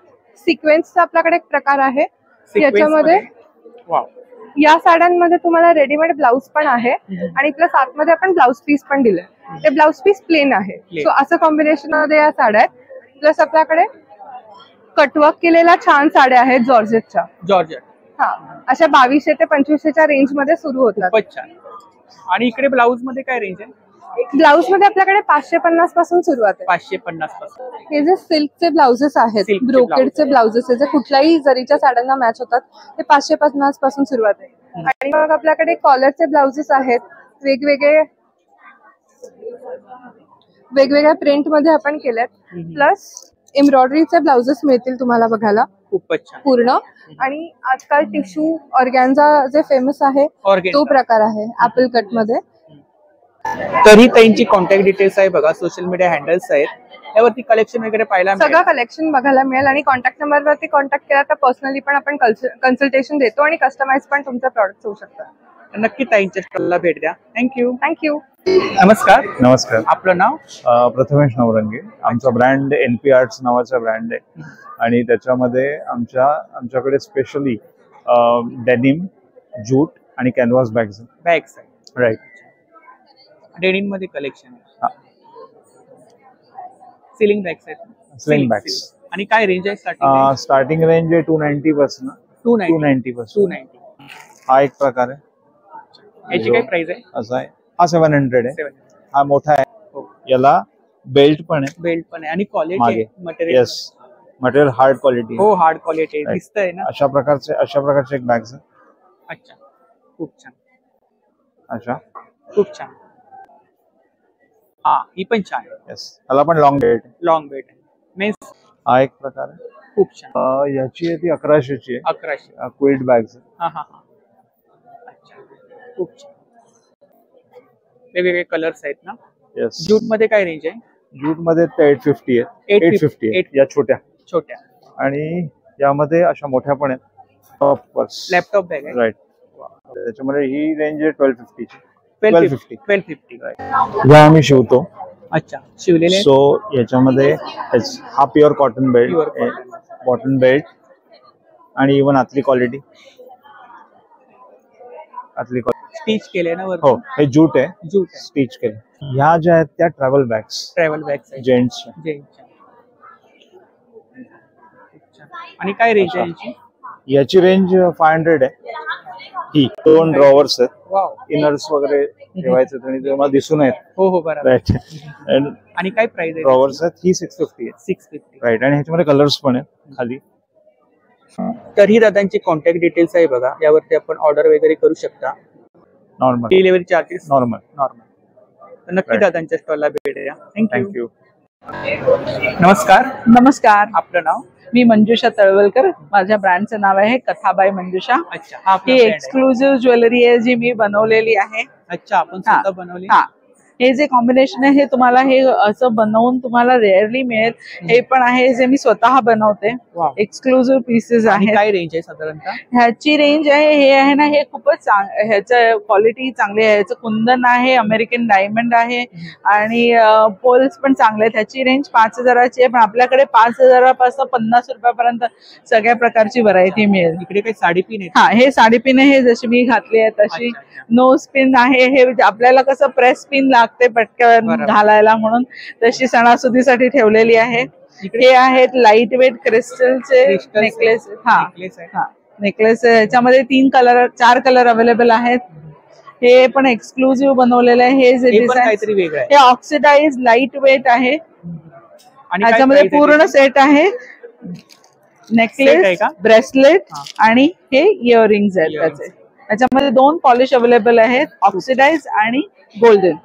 [SPEAKER 12] सिक्वेन्सचा आपल्याकडे एक प्रकार आहे. याच्यामध्ये या साड्यांमध्ये तुम्हाला रेडीमेड ब्लाउज पण आहे आणि प्लस आतमध्ये आपण ब्लाउज पीस पण दिलंय. ते ब्लाउज पीस प्लेन आहे. सो असं कॉम्बिनेशन मध्ये या साड्या आहेत. प्लस आपल्याकडे कटवर्क केलेल्या छान साड्या आहेत जॉर्जेटच्या.
[SPEAKER 1] जॉर्जेट.
[SPEAKER 12] अशा 2200 ते 2500च्या रेंज मध्ये सुरू होतात.
[SPEAKER 1] आणि इकडे ब्लाउज मध्ये काय रेंज आहे?
[SPEAKER 12] ब्लाउज मध्ये आपल्याकडे 550 पासून सुरुवात आहे.
[SPEAKER 1] 550 पासून.
[SPEAKER 12] हे जे सिल्कचे ब्लाउजेस आहेत, ब्रोकेडचे ब्लाउजेस आहेत, जे कुठल्याही जरीच्या साड्यांना मॅच होतात, ते 550 पासून सुरुवात आहे. आणि मग आपल्याकडे कॉलरचे ब्लाउजेस आहेत, वेगवेगळ्या प्रिंट मध्ये आपण केलेत. प्लस एम्ब्रॉयडरीचे ब्लाउजेस मिळतील तुम्हाला बघायला.
[SPEAKER 1] खूपच छान.
[SPEAKER 12] पूर्ण. आणि आजकाल टिश्यू ऑर्गॅन्झा जे फेमस आहे तो प्रकार आहे ऍपल कट मध्ये.
[SPEAKER 1] तरी त्यांची कॉन्टॅक्ट डिटेल्स आहे बघा, सोशल मीडिया हँडल्स आहेत, त्यावरती कलेक्शन वगैरे पाहायला मिळेल.
[SPEAKER 12] सगळं कलेक्शन बघायला मिळेल. आणि कॉन्टॅक्ट नंबरवरती कॉन्टॅक्ट केला तर पर्सनली पण आपण कन्सल्टेशन देतो आणि कस्टमाइज पण तुमचे प्रॉडक्ट होऊ शकतात.
[SPEAKER 1] नक्की ताईंच्या स्टॉलला भेट द्या. थँक्यू.
[SPEAKER 12] थँक्यू.
[SPEAKER 1] नमस्कार.
[SPEAKER 13] नमस्कार.
[SPEAKER 1] आपलं नाव?
[SPEAKER 13] प्रथमेश नवरंगे. आमचा ब्रँड NP आर्ट्स नावाचा ब्रँड आहे आणि त्याच्यामध्ये आमच्याकडे स्पेशली डेनिम, जूट आणि कॅनव्हास बॅग्स
[SPEAKER 1] आहे.
[SPEAKER 13] राईट.
[SPEAKER 1] डेनिम मध्ये कलेक्शन आहे. सिलिंग बॅग्स आहेत.
[SPEAKER 13] Sling bags.
[SPEAKER 1] आणि काय रेंज आहे?
[SPEAKER 13] स्टार्टिंग रेंज आहे 290 पासून. 290 पासून.
[SPEAKER 1] 290.
[SPEAKER 13] हा एक प्रकार आहे.
[SPEAKER 1] याची काय प्राइस आहे?
[SPEAKER 13] असा आहे. हा 700 आहे. हा मोठा आहे. याला बेल्ट पण आहे.
[SPEAKER 1] बेल्ट पण आहे आणि quality material.
[SPEAKER 13] Yes, material hard quality.
[SPEAKER 1] हो, हार्ड क्वालिटी दिसतंय ना.
[SPEAKER 13] अशा प्रकारचे एक बॅग्स आहे.
[SPEAKER 1] अच्छा, खूप छान.
[SPEAKER 13] अच्छा,
[SPEAKER 1] खूप छान. हा ही पण छान आहे.
[SPEAKER 13] येस, त्याला पण long belt.
[SPEAKER 1] Long belt men's
[SPEAKER 13] हा एक प्रकार आहे.
[SPEAKER 1] खूप छान.
[SPEAKER 13] याची आहे ती 1100ची आहे.
[SPEAKER 1] 1100.
[SPEAKER 13] Quilt bags.
[SPEAKER 1] हा हा हा. अच्छा, खूप छान. वेगवेगळे कलर्स आहेत ना.
[SPEAKER 13] येस.
[SPEAKER 1] जूट मध्ये काय रेंज आहे?
[SPEAKER 13] जूट मध्ये 850 आहे. 850 आहे या छोट्या.
[SPEAKER 1] छोट्या.
[SPEAKER 13] आणि यामध्ये अशा मोठ्या पण आहेत.
[SPEAKER 1] लॅपटॉप बॅग आहे.
[SPEAKER 13] राईट. त्याच्यामध्ये ही रेंज आहे 1250 ची.
[SPEAKER 1] 1250.
[SPEAKER 13] या आम्ही शिवतो.
[SPEAKER 1] अच्छा, शिवलेले.
[SPEAKER 13] सो याच्यामध्ये हा pure cotton belt, cotton belt आणि इव्हन आतली क्वालिटी.
[SPEAKER 1] स्टिच केले ना
[SPEAKER 13] हो, हे जूट आहे.
[SPEAKER 1] जूट
[SPEAKER 13] स्टिच केले. ह्या ज्या आहेत त्या ट्रॅव्हल बॅग्स. जेंट्स.
[SPEAKER 1] आणि काय रेंज आहे यांची?
[SPEAKER 13] याची रेंज 500 आहे. ही 2 ड्रॉवर्स आहेत. इनर्स वगैरे ठेवायचं आणि तुम्हाला दिसून येत.
[SPEAKER 1] हो हो बरोबर.
[SPEAKER 13] राईट.
[SPEAKER 1] आणि काय प्राइस आहे?
[SPEAKER 13] ड्रॉवर्स आहेत. ही 650 आहे.
[SPEAKER 1] 650.
[SPEAKER 13] राईट. आणि ह्याच्यामध्ये कलर्स पण आहेत खाली.
[SPEAKER 1] तर ही दादांची कॉन्टॅक्ट डिटेल्स आहे बघा, यावरती आपण ऑर्डर वगैरे करू शकता.
[SPEAKER 13] Normal
[SPEAKER 1] delivery charges
[SPEAKER 13] normal.
[SPEAKER 1] तर नक्की दादांच्या स्टॉलला भेट द्या.
[SPEAKER 13] थँक्यू.
[SPEAKER 1] नमस्कार.
[SPEAKER 14] नमस्कार.
[SPEAKER 1] आपलं नाव?
[SPEAKER 14] मी मंजुषा तळवलकर. माझ्या ब्रँडचं नाव आहे कथाबाई मंजुषा.
[SPEAKER 1] अच्छा,
[SPEAKER 14] ही एक्सक्लुझिव्ह ज्वेलरी आहे जी मी बनवलेली आहे.
[SPEAKER 1] अच्छा, आपण स्वतः बनवली.
[SPEAKER 14] हा, हे जे कॉम्बिनेशन आहे हे तुम्हाला हे असं बनवून तुम्हाला रेअरली मिळेल. हे पण आहे जे मी स्वतः बनवते. एक्सक्लुझिव्ह पीसेस आहेत.
[SPEAKER 1] काय रेंज आहे साधारणतः?
[SPEAKER 14] ह्याची रेंज आहे, हे आहे ना, हे खूपच ह्याचं क्वालिटी चांगली आहे. ह्याचं कुंदन आहे, अमेरिकन डायमंड आहे आणि पोल्स पण चांगले आहेत. ह्याची रेंज 5000ची आहे, पण आपल्याकडे 5000पासून 50 रुपयापर्यंत सगळ्या प्रकारची व्हरायटी मिळेल.
[SPEAKER 1] इकडे काही साडीपिन आहे?
[SPEAKER 14] हा, हे साडीपिन आहे जशी मी घातली आहे तशी. नोज पिन आहे. हे आपल्याला कसं प्रेस पिन लागते पटकन घालायला, म्हणून तशी सणासुदीसाठी ठेवलेली आहे. हे आहेत लाईट वेट क्रिस्टलचे नेकलेस. नेकलेस. ह्याच्यामध्ये 4 कलर अवेलेबल आहेत. हे पण एक्सक्लुझिव्ह बनवलेलं आहे. हे जे डिझाइन हे ऑक्सिडाइज लाईट वेट आहे. ह्याच्यामध्ये पूर्ण सेट आहे. नेकलेस, ब्रेसलेट आणि हे इयरिंग्स आहेत त्याचे. त्याच्यामध्ये 2 पॉलिश अवेलेबल आहेत, ऑक्सिडाइज आणि गोल्डन.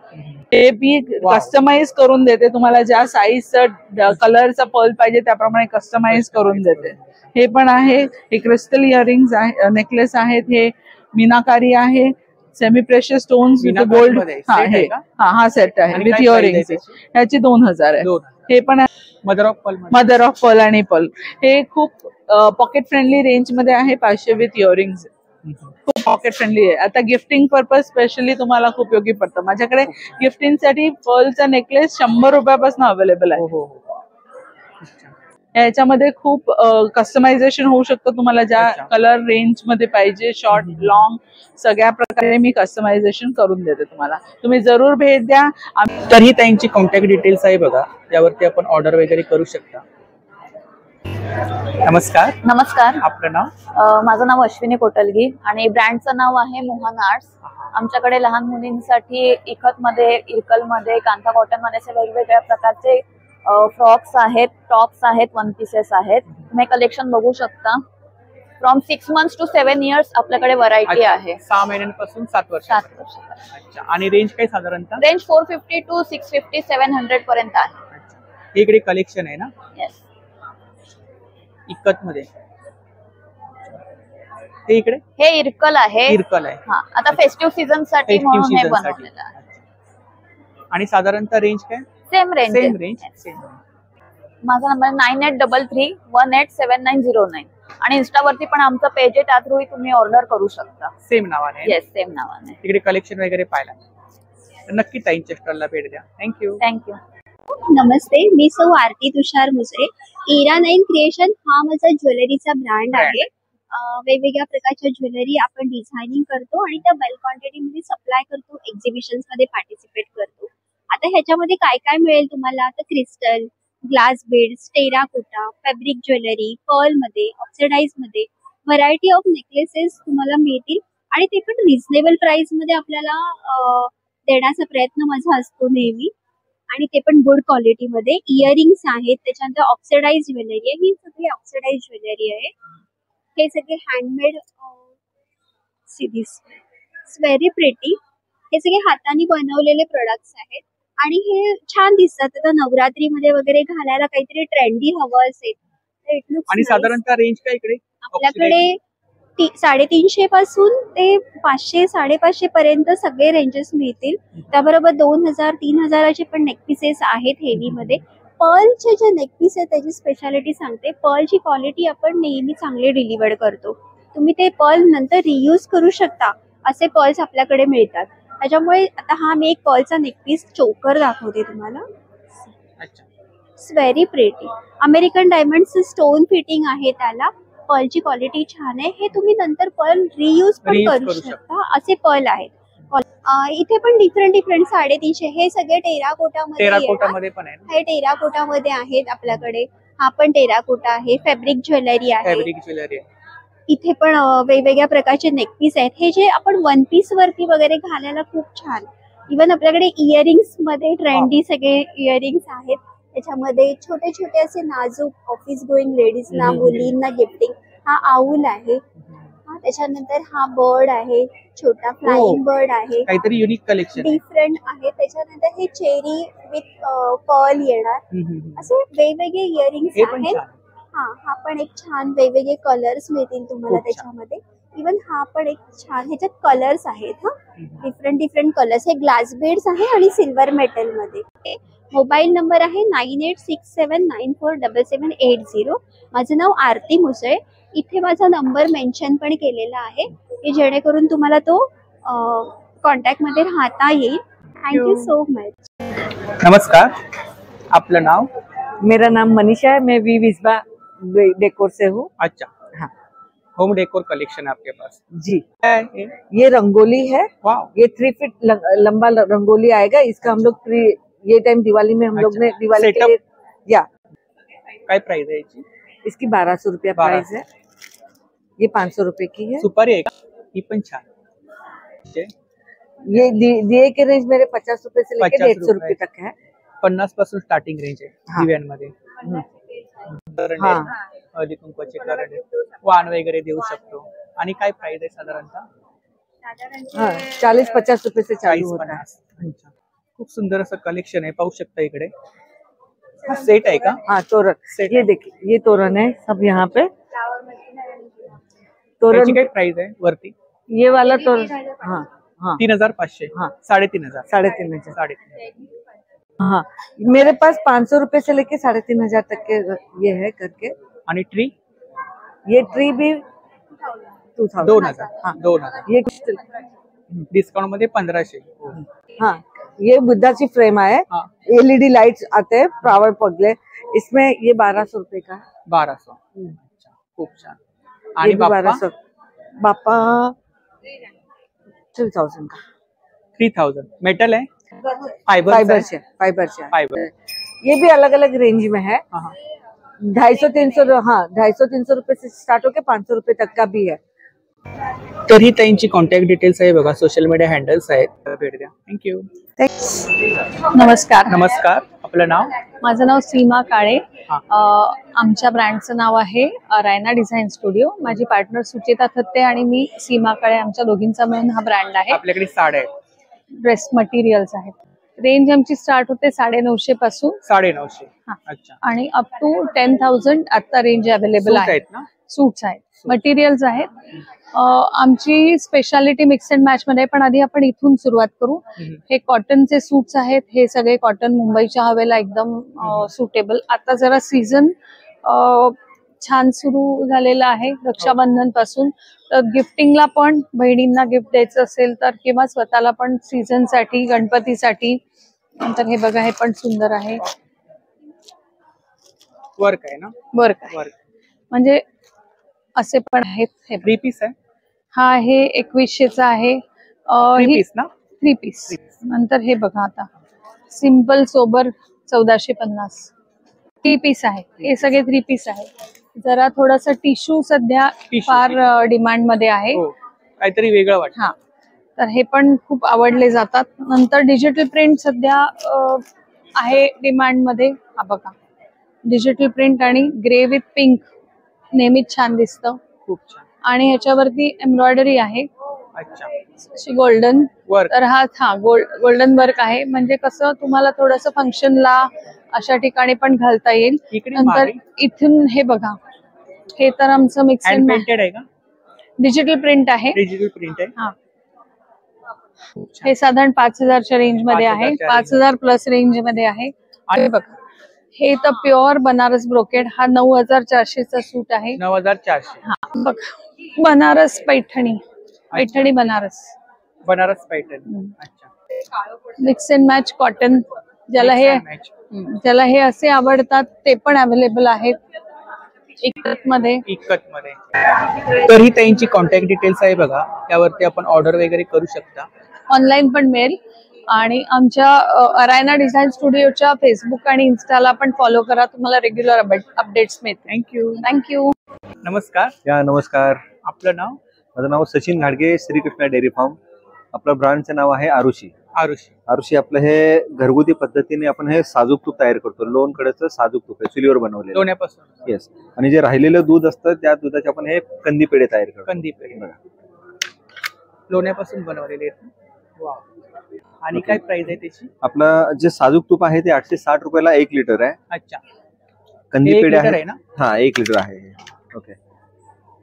[SPEAKER 14] हे मी कस्टमाइज करून देते तुम्हाला, ज्या साईजचं कलरचा पर्ल पाहिजे त्याप्रमाणे कस्टमाइज करून देते. हे पण आहे. हे क्रिस्टल इयरिंग्स आहे, नेकलेस आहेत. हे मीनाकारी आहे, semi precious stones with gold. हा सेट आहे विथ इयरिंग्स. ह्याची 2000 आहे. हे पण मदर ऑफ पर्ल आणि पर्ल. हे खूप पॉकेट फ्रेंडली रेंज मध्ये आहे. 500 विथ इयरिंग्स. खूप पॉकेट फ्रेंडली आहे. आता गिफ्टिंग पर्पज स्पेशली तुम्हाला खूप उपयोगी पडतं. माझ्याकडे गिफ्टिंग साठी पर्लचा नेकलेस 100 रुपयापासून अवेलेबल आहे. याच्यामध्ये खूप कस्टमायझेशन होऊ शकतं. तुम्हाला ज्या कलर रेंज मध्ये पाहिजे, शॉर्ट लॉंग सगळ्या प्रकारे मी कस्टमायझेशन करून देते तुम्हाला. तुम्ही जरूर भेट द्या.
[SPEAKER 1] तरी त्यांची कॉन्टॅक्ट डिटेल्स आहे बघा, यावरती आपण ऑर्डर वगैरे करू शकता. नमस्कार.
[SPEAKER 15] नमस्कार.
[SPEAKER 1] आपलं नाव?
[SPEAKER 15] माझं नाव अश्विनी कोटलगी आणि ब्रँडचं नाव आहे मोहन आर्ट्स. आमच्याकडे लहान मुलींसाठी इखत मध्ये, इरकल मध्ये, कांथा कॉटन मध्ये असे वेगवेगळ्या प्रकारचे फ्रॉक्स आहेत, टॉप्स आहेत, वन पीसेस आहेत. तुम्ही कलेक्शन बघू शकता. फ्रॉम 6 months to 7 years आपल्याकडे व्हरायटी आहे.
[SPEAKER 1] 6 महिन्यांपासून 7 वर्ष. अच्छा. आणि रेंज काय साधारणतः?
[SPEAKER 15] रेंज 450 to 650, 700 पर्यंत आहे.
[SPEAKER 1] इकडे कलेक्शन आहे ना?
[SPEAKER 15] येस.
[SPEAKER 1] इकत मध्ये हे इकडे
[SPEAKER 15] हे इरकल आहे.
[SPEAKER 1] इरकल आहे.
[SPEAKER 15] हा, आता फेस्टिव्ह सीझन साठी म्हणून हे बनवलेलं आहे.
[SPEAKER 1] आणि साधारणतः रेंज काय?
[SPEAKER 15] Same range. माझा नंबर 9833187909 आणि इन्स्टावरती पण आमचं पेज आहे, त्या थ्रू तुम्ही ऑर्डर करू शकता.
[SPEAKER 1] सेम नावाने?
[SPEAKER 15] येस, सेम नावाने.
[SPEAKER 1] तिकडे कलेक्शन वगैरे पाहिला तर नक्की ताईंच्या स्टॉलला भेट द्या. थँक्यू.
[SPEAKER 16] नमस्ते, मी सौ आरती तुषार मुसरे. इरा 9 क्रिएशन हा माझा ज्वेलरीचा ब्रँड आहे. वेगवेगळ्या प्रकारच्या ज्वेलरी आपण डिझायनिंग करतो आणि त्या वेल क्वांटिटी मध्ये सप्लाय करतो. एक्झिबिशन्स मध्ये पार्टिसिपेट करतो. आता ह्याच्यामध्ये काय काय मिळेल तुम्हाला, तर crystal, glass beads, terracotta, fabric jewellery, pearl मध्ये, ऑक्सिडाइज मध्ये व्हरायटी ऑफ नेकलेसेस तुम्हाला मिळतील आणि ते पण रिझनेबल प्राइस मध्ये आपल्याला देण्याचा प्रयत्न माझा असतो नेहमी. आणि ते पण गुड क्वालिटी मध्ये. इयरिंग्स आहेत, त्याच्यानंतर ऑक्सिडाइज ज्वेलरी आहे. ही सगळी ऑक्सिडाइज ज्वेलरी आहे. हे सगळे हँडमेड व्हेरी प्रिटी. हे सगळे हाताने बनवलेले प्रोडक्ट्स आहेत आणि हे छान दिसतात. आता नवरात्रीमध्ये वगैरे घालायला काहीतरी ट्रेंडी हवं असेल तर इट लुक्स
[SPEAKER 1] आणि साधारणतः रेंज काय इकडे
[SPEAKER 16] आपल्याकडे 350 पासून ते 500 550 पर्यंत सगळे रेंजेस मिळतील. त्याबरोबर 2000 3000चे पण नेकपीसेस आहेत हेवी मध्ये. पर्लचे जे नेकपीस आहे त्याची स्पेशालिटी सांगते. पर्लची क्वालिटी आपण नेहमी चांगली डिलिव्हर करतो. तुम्ही ते पर्ल नंतर रियूज करू शकता असे पर्ल्स आपल्याकडे मिळतात. त्याच्यामुळे आता हा मी एक पर्लचा नेकपीस चोकर दाखवते तुम्हाला. It's very pretty. अमेरिकन डायमंडचं स्टोन फिटिंग आहे त्याला. पर्लची क्वालिटी छान आहे. हे तुम्ही नंतर पर्ल रियूज पण करू शकता असे पर्ल आहेत. इथे पण डिफरंट 350 हे सगळे टेराकोटामध्ये
[SPEAKER 1] पण आहेत.
[SPEAKER 16] हे टेराकोटामध्ये आहेत आपल्याकडे. हा पण टेराकोटा आहे. फॅब्रिक ज्वेलरी आहे. इथे पण वेगवेगळ्या प्रकारचे नेकपीस आहेत. हे जे आपण वन पीस वरती वगैरे घालायला खूप छान. इव्हन आपल्याकडे इयरिंग्स मध्ये ट्रेंडी सगळे इयरिंग्स आहेत. त्याच्यामध्ये छोटे छोटे असे नाजूक ऑफिस गोईंग लेडीजला मुलींना गिफ्टिंग. हा आऊल आहे. त्याच्यानंतर हा बर्ड आहे. छोटा फ्लाइंग बर्ड आहे.
[SPEAKER 1] काहीतरी युनिक कलेक्शन
[SPEAKER 16] डिफरंट आहे. त्याच्यानंतर हे चेरी विथ पर्ल येणार. असे वेगवेगळे इयरिंग्स आहेत. हा पण एक छान वेगवेगळे कलर्स मिळतील तुम्हाला त्याच्यामध्ये. इवन हा पण एक छान ह्याच्यात कलर्स आहेत. Different colours. हे ग्लास बीड्स आहे आणि सिल्वर मेटल मध्ये. मोबाईल नंबर आहे 9867947780. माझं नाव आरती मुसळे. इथे माझा नंबर मेन्शन पण केलेला आहे की जेणेकरून तुम्हाला तो कॉन्टॅक्ट मध्ये राहता येईल. Thank you so much.
[SPEAKER 1] नमस्कार, आपलं नाव?
[SPEAKER 17] मेरा नाम मनीषा है. मैं वी विस्बा डेकोर से हूँ.
[SPEAKER 1] अच्छा, हाँ. होम डेकोर कलेक्शन है आपके पास?
[SPEAKER 17] जी. ये रंगोली है. ये 3 फीट लंबा रंगोली आएगा. इसका हम लोग ये टाइम दिवाली में हम लोग ने दिवाली के लिए
[SPEAKER 1] काय प्राइस है
[SPEAKER 17] इसकी 1200 रुपया प्राइस है. ये 500 रुपए की है.
[SPEAKER 1] सुपारी है ही पण छान.
[SPEAKER 17] ये दिए के रेंज मेरे 50 रुपए से लेकर 150 रुपए तक है.
[SPEAKER 1] 50 पासून स्टार्टिंग रेंज आहे दिव्यांमध्ये. हळदी कुंकवाचे करंट, वाण वगैरे देऊ शकतो. आणि काय प्राइस आहे साधारणतः?
[SPEAKER 17] 40-50 रुपए से चालू होता है.
[SPEAKER 1] खूप सुंदर असं कलेक्शन आहे. पाहू शकता इकडे. सेट आहे का?
[SPEAKER 17] हाँ, तोरण. ये देखिए, ये तोरण है सब यहाँ पे. तोरण
[SPEAKER 1] काय प्राइस आहे वरती?
[SPEAKER 17] ये वाला तोरण
[SPEAKER 1] 3500. हाँ,
[SPEAKER 17] 3500. हाँ, मेरे पास 500 रुपए से लेके 3500 तक के ये है करके.
[SPEAKER 1] आणि ट्री?
[SPEAKER 17] ये ट्री भी
[SPEAKER 1] 2000. हाँ, 2000.
[SPEAKER 17] ये
[SPEAKER 1] डिस्काउंट मध्ये 1500.
[SPEAKER 17] हाँ, ये बुद्धा की फ्रेम है. LED लाइट्स आते हैं फ्लावर पगले. इसमें ये 1200 रुपए का है.
[SPEAKER 1] 1200. खूप छान. आणि बाप्पा?
[SPEAKER 17] 1200. बाप्पा 3000 का.
[SPEAKER 1] 3000. मेटल है?
[SPEAKER 17] फाइबर से. ये भी अलग अलग रेंज में है. 250-300. हाँ, 250-300 रुपए से स्टार्ट होके 500 रुपए तक का भी है.
[SPEAKER 1] तर ही त्यांची कॉन्टॅक्ट डिटेल्स आहे बघा. सोशल मीडिया हँडल्स आहेत. भेट द्या. थँक्यू.
[SPEAKER 18] नमस्कार.
[SPEAKER 1] आपलं नाव?
[SPEAKER 18] माझं नाव सीमा काळे. आमच्या ब्रँडचं नाव आहे रायना डिझाईन स्टुडिओ. माझी पार्टनर सुचेता थत्ते आणि मी सीमा काळे. आमच्या दोघींचा मिळून हा ब्रँड आहे.
[SPEAKER 1] आपल्याकडे साड्या आहेत,
[SPEAKER 18] ड्रेस मटेरियल्स आहेत. रेंज आमची स्टार्ट होते 950 पासून.
[SPEAKER 1] 950. अच्छा.
[SPEAKER 18] आणि अप टू 10,000 आता रेंज अवेलेबल आहे. सूट्स आहेत, मटेरियल्स आहेत. आमची स्पेशालिटी मिक्स अँड मॅच मध्ये. पण आधी आपण इथून सुरुवात करू. हे कॉटनचे सूट्स आहेत. हे सगळे कॉटन मुंबईच्या हवेला एकदम सुटेबल. आता जरा सीझन छान सुरू झालेला आहे रक्षाबंधन पासून. तर गिफ्टिंगला पण, बहिणींना गिफ्ट द्यायचं असेल तर, किंवा स्वतःला पण सीझन साठी, गणपतीसाठी. नंतर हे बघा, हे पण सुंदर आहे.
[SPEAKER 1] वर्क आहे ना?
[SPEAKER 18] वर्क म्हणजे असे पण आहेत. हे
[SPEAKER 1] 3 पीस आहे.
[SPEAKER 18] हा आहे 2100चा आहे.
[SPEAKER 1] 3 पीस ना?
[SPEAKER 18] 3 पीस. नंतर हे बघा, आता सिंपल सोबर 1450. 3 पीस आहे. हे सगळे 3 पीस आहे. जरा थोडासा टिश्यू सध्या फार डिमांड मध्ये आहे.
[SPEAKER 1] काहीतरी वेगळं वाटतं.
[SPEAKER 18] हा, तर हे पण खूप आवडले जातात. नंतर डिजिटल प्रिंट सध्या आहे डिमांड मध्ये. हा बघा, डिजिटल प्रिंट आणि ग्रे विथ पिंक नेहमीच छान दिसतं.
[SPEAKER 1] खूप छान.
[SPEAKER 18] आणि ह्याच्यावरती एम्ब्रॉयडरी आहे.
[SPEAKER 1] अच्छा,
[SPEAKER 18] अशी गोल्डन
[SPEAKER 1] वर्क.
[SPEAKER 18] तर हा गोल्डन वर्क आहे. म्हणजे कसं तुम्हाला थोडस फंक्शनला अशा ठिकाणी पण घालता येईल. नंतर इथून हे बघा, हे तर आमचं मिक्स
[SPEAKER 1] हँड पेंटेड आहे का?
[SPEAKER 18] डिजिटल प्रिंट आहे.
[SPEAKER 1] डिजिटल प्रिंट आहे.
[SPEAKER 18] हा, हे साधारण 5000च्या रेंज मध्ये आहे. 5000 प्लस रेंज मध्ये आहे. आणि बघा, हे तर प्युअर बनारस ब्रोकेड. हा 9400चा सूट आहे.
[SPEAKER 1] 9400.
[SPEAKER 18] हा बघ, बनारस पैठणी, पैठणी बनारस,
[SPEAKER 1] बनारस पैठणी. अच्छा,
[SPEAKER 18] मिक्स अँड मॅच कॉटन. ज्याला हे असे आवडतात ते पण अवेलेबल आहेत इकत मध्ये.
[SPEAKER 1] तर ही त्यांची कॉन्टॅक्ट डिटेल्स आहे बघा, त्यावरती आपण ऑर्डर वगैरे करू शकता.
[SPEAKER 18] ऑनलाईन पण मिळेल. आणि आमच्या अरायना डिझाईन स्टुडिओच्या फेसबुक आणि इन्स्टाला पण फॉलो करा. तुम्हाला रेग्युलर अपडेट्स मिळतील. थँक्यू.
[SPEAKER 1] नमस्कार.
[SPEAKER 19] या नमस्कार.
[SPEAKER 1] आपलं नाव?
[SPEAKER 19] माझं नाव सचिन घाडगे, श्रीकृष्णा डेअरी फार्म. आपलं ब्रँडचं नाव आहे आरुषी. आरुषी आपलं हे घरगुती पद्धतीने आपण हे साजूक तूप तयार करतो. लोणकड्याचं साजूक तूप आहे, चुलीवर बनवलेलं.
[SPEAKER 1] लोण्यापासून.
[SPEAKER 19] येस. आणि जे राहिलेलं दूध असतं त्या दुधाचे आपण हे कंदी पेढे तयार करतो.
[SPEAKER 1] कंदी पेढे लोण्यापासून बनवलेले आहेत. वाव. आणि काय प्राइस आहे त्याची?
[SPEAKER 19] आपलं जे साजूक तूप आहे ते 860 रुपयाला 1 लिटर आहे.
[SPEAKER 1] अच्छा,
[SPEAKER 19] कंदी पेढे आहे
[SPEAKER 1] ना?
[SPEAKER 19] हा, 1 लिटर आहे. ओके.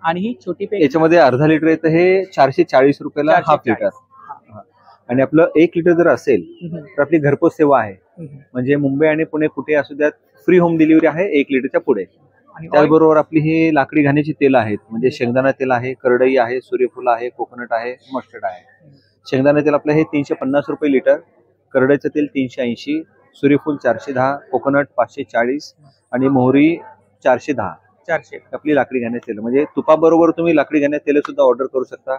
[SPEAKER 1] आणि ही छोटी पेढी
[SPEAKER 19] याच्यामध्ये अर्धा लिटर आहे, तर हे 440 रुपयाला हाफ लिटर. आणि आपलं 1 लिटर जर असेल तर आपली घरपोच सेवा आहे. म्हणजे मुंबई आणि पुणे कुठे असू द्यात फ्री होम डिलिव्हरी आहे 1 लिटरच्या पुढे. त्याचबरोबर आपली ही लाकडी घाण्याची तेल आहेत. म्हणजे शेंगदाणा तेल आहे, करडई आहे, सूर्यफूल आहे, कोकोनट आहे, मस्टर्ड आहे. शेंगदाणा तेल आपलं हे 350 रुपये लिटर, करडईचं तेल 380, सूर्यफूल 410, कोकोनट 540 आणि मोहरी 410.
[SPEAKER 1] 400
[SPEAKER 19] आपली लाकडी घाण्याची तेल. म्हणजे तुपाबरोबर तुम्ही लाकडी घाण्याची तेल सुद्धा ऑर्डर करू शकता.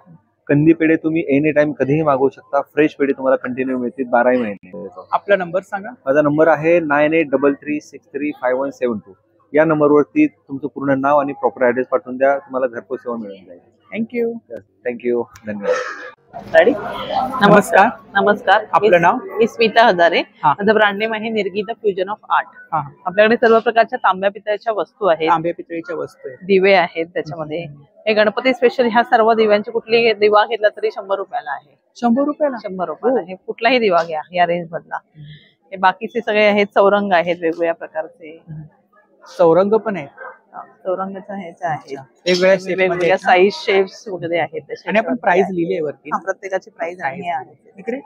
[SPEAKER 19] कंदी पेढे तुम्ही एनी टाइम कधीही मागवू शकता. फ्रेश पेढे तुम्हाला कंटिन्यू मिळतील 12 महिने.
[SPEAKER 1] आपला नंबर सांगा.
[SPEAKER 19] माझा नंबर आहे 9833635172. या नंबरवरती तुमचं पूर्ण नाव आणि प्रॉपर ऍड्रेस पाठवून द्या. तुम्हाला घरपोच सेवा मिळून जाईल.
[SPEAKER 1] थँक्यू.
[SPEAKER 19] थँक्यू. धन्यवाद.
[SPEAKER 4] नमस्कार. नमस्कार.
[SPEAKER 1] आपलं नाव?
[SPEAKER 4] मी स्मिता हजारे. माझं ब्रँड नेम आहे निर्गी द फ्युजन ऑफ आर्ट. आपल्याकडे सर्व प्रकारच्या तांब्या पितळेच्या वस्तू आहेत.
[SPEAKER 1] तांब्या पितळेच्या वस्तू आहेत.
[SPEAKER 4] दिवे आहेत त्याच्यामध्ये. हे गणपती स्पेशल ह्या सर्व दिव्यांची कुठलीही दिवा घेतला तरी 100 रुपयाला आहे.
[SPEAKER 1] 100 रुपयाला?
[SPEAKER 4] 100 रुपयाला आहे. कुठलाही दिवा घ्या या रेंज मधला. हे बाकीचे सगळे आहेत. चौरंग आहेत वेगवेगळ्या प्रकारचे.
[SPEAKER 1] चौरंग पण आहे.
[SPEAKER 4] चौरंगाच्या ह्याच्या आहेत.
[SPEAKER 1] वेगवेगळ्या
[SPEAKER 4] साईज शेप्स वगैरे आहेत.
[SPEAKER 1] आणि आपण प्राइस लिहिले वरती.
[SPEAKER 4] प्रत्येकाची प्राइस आहे. इकडे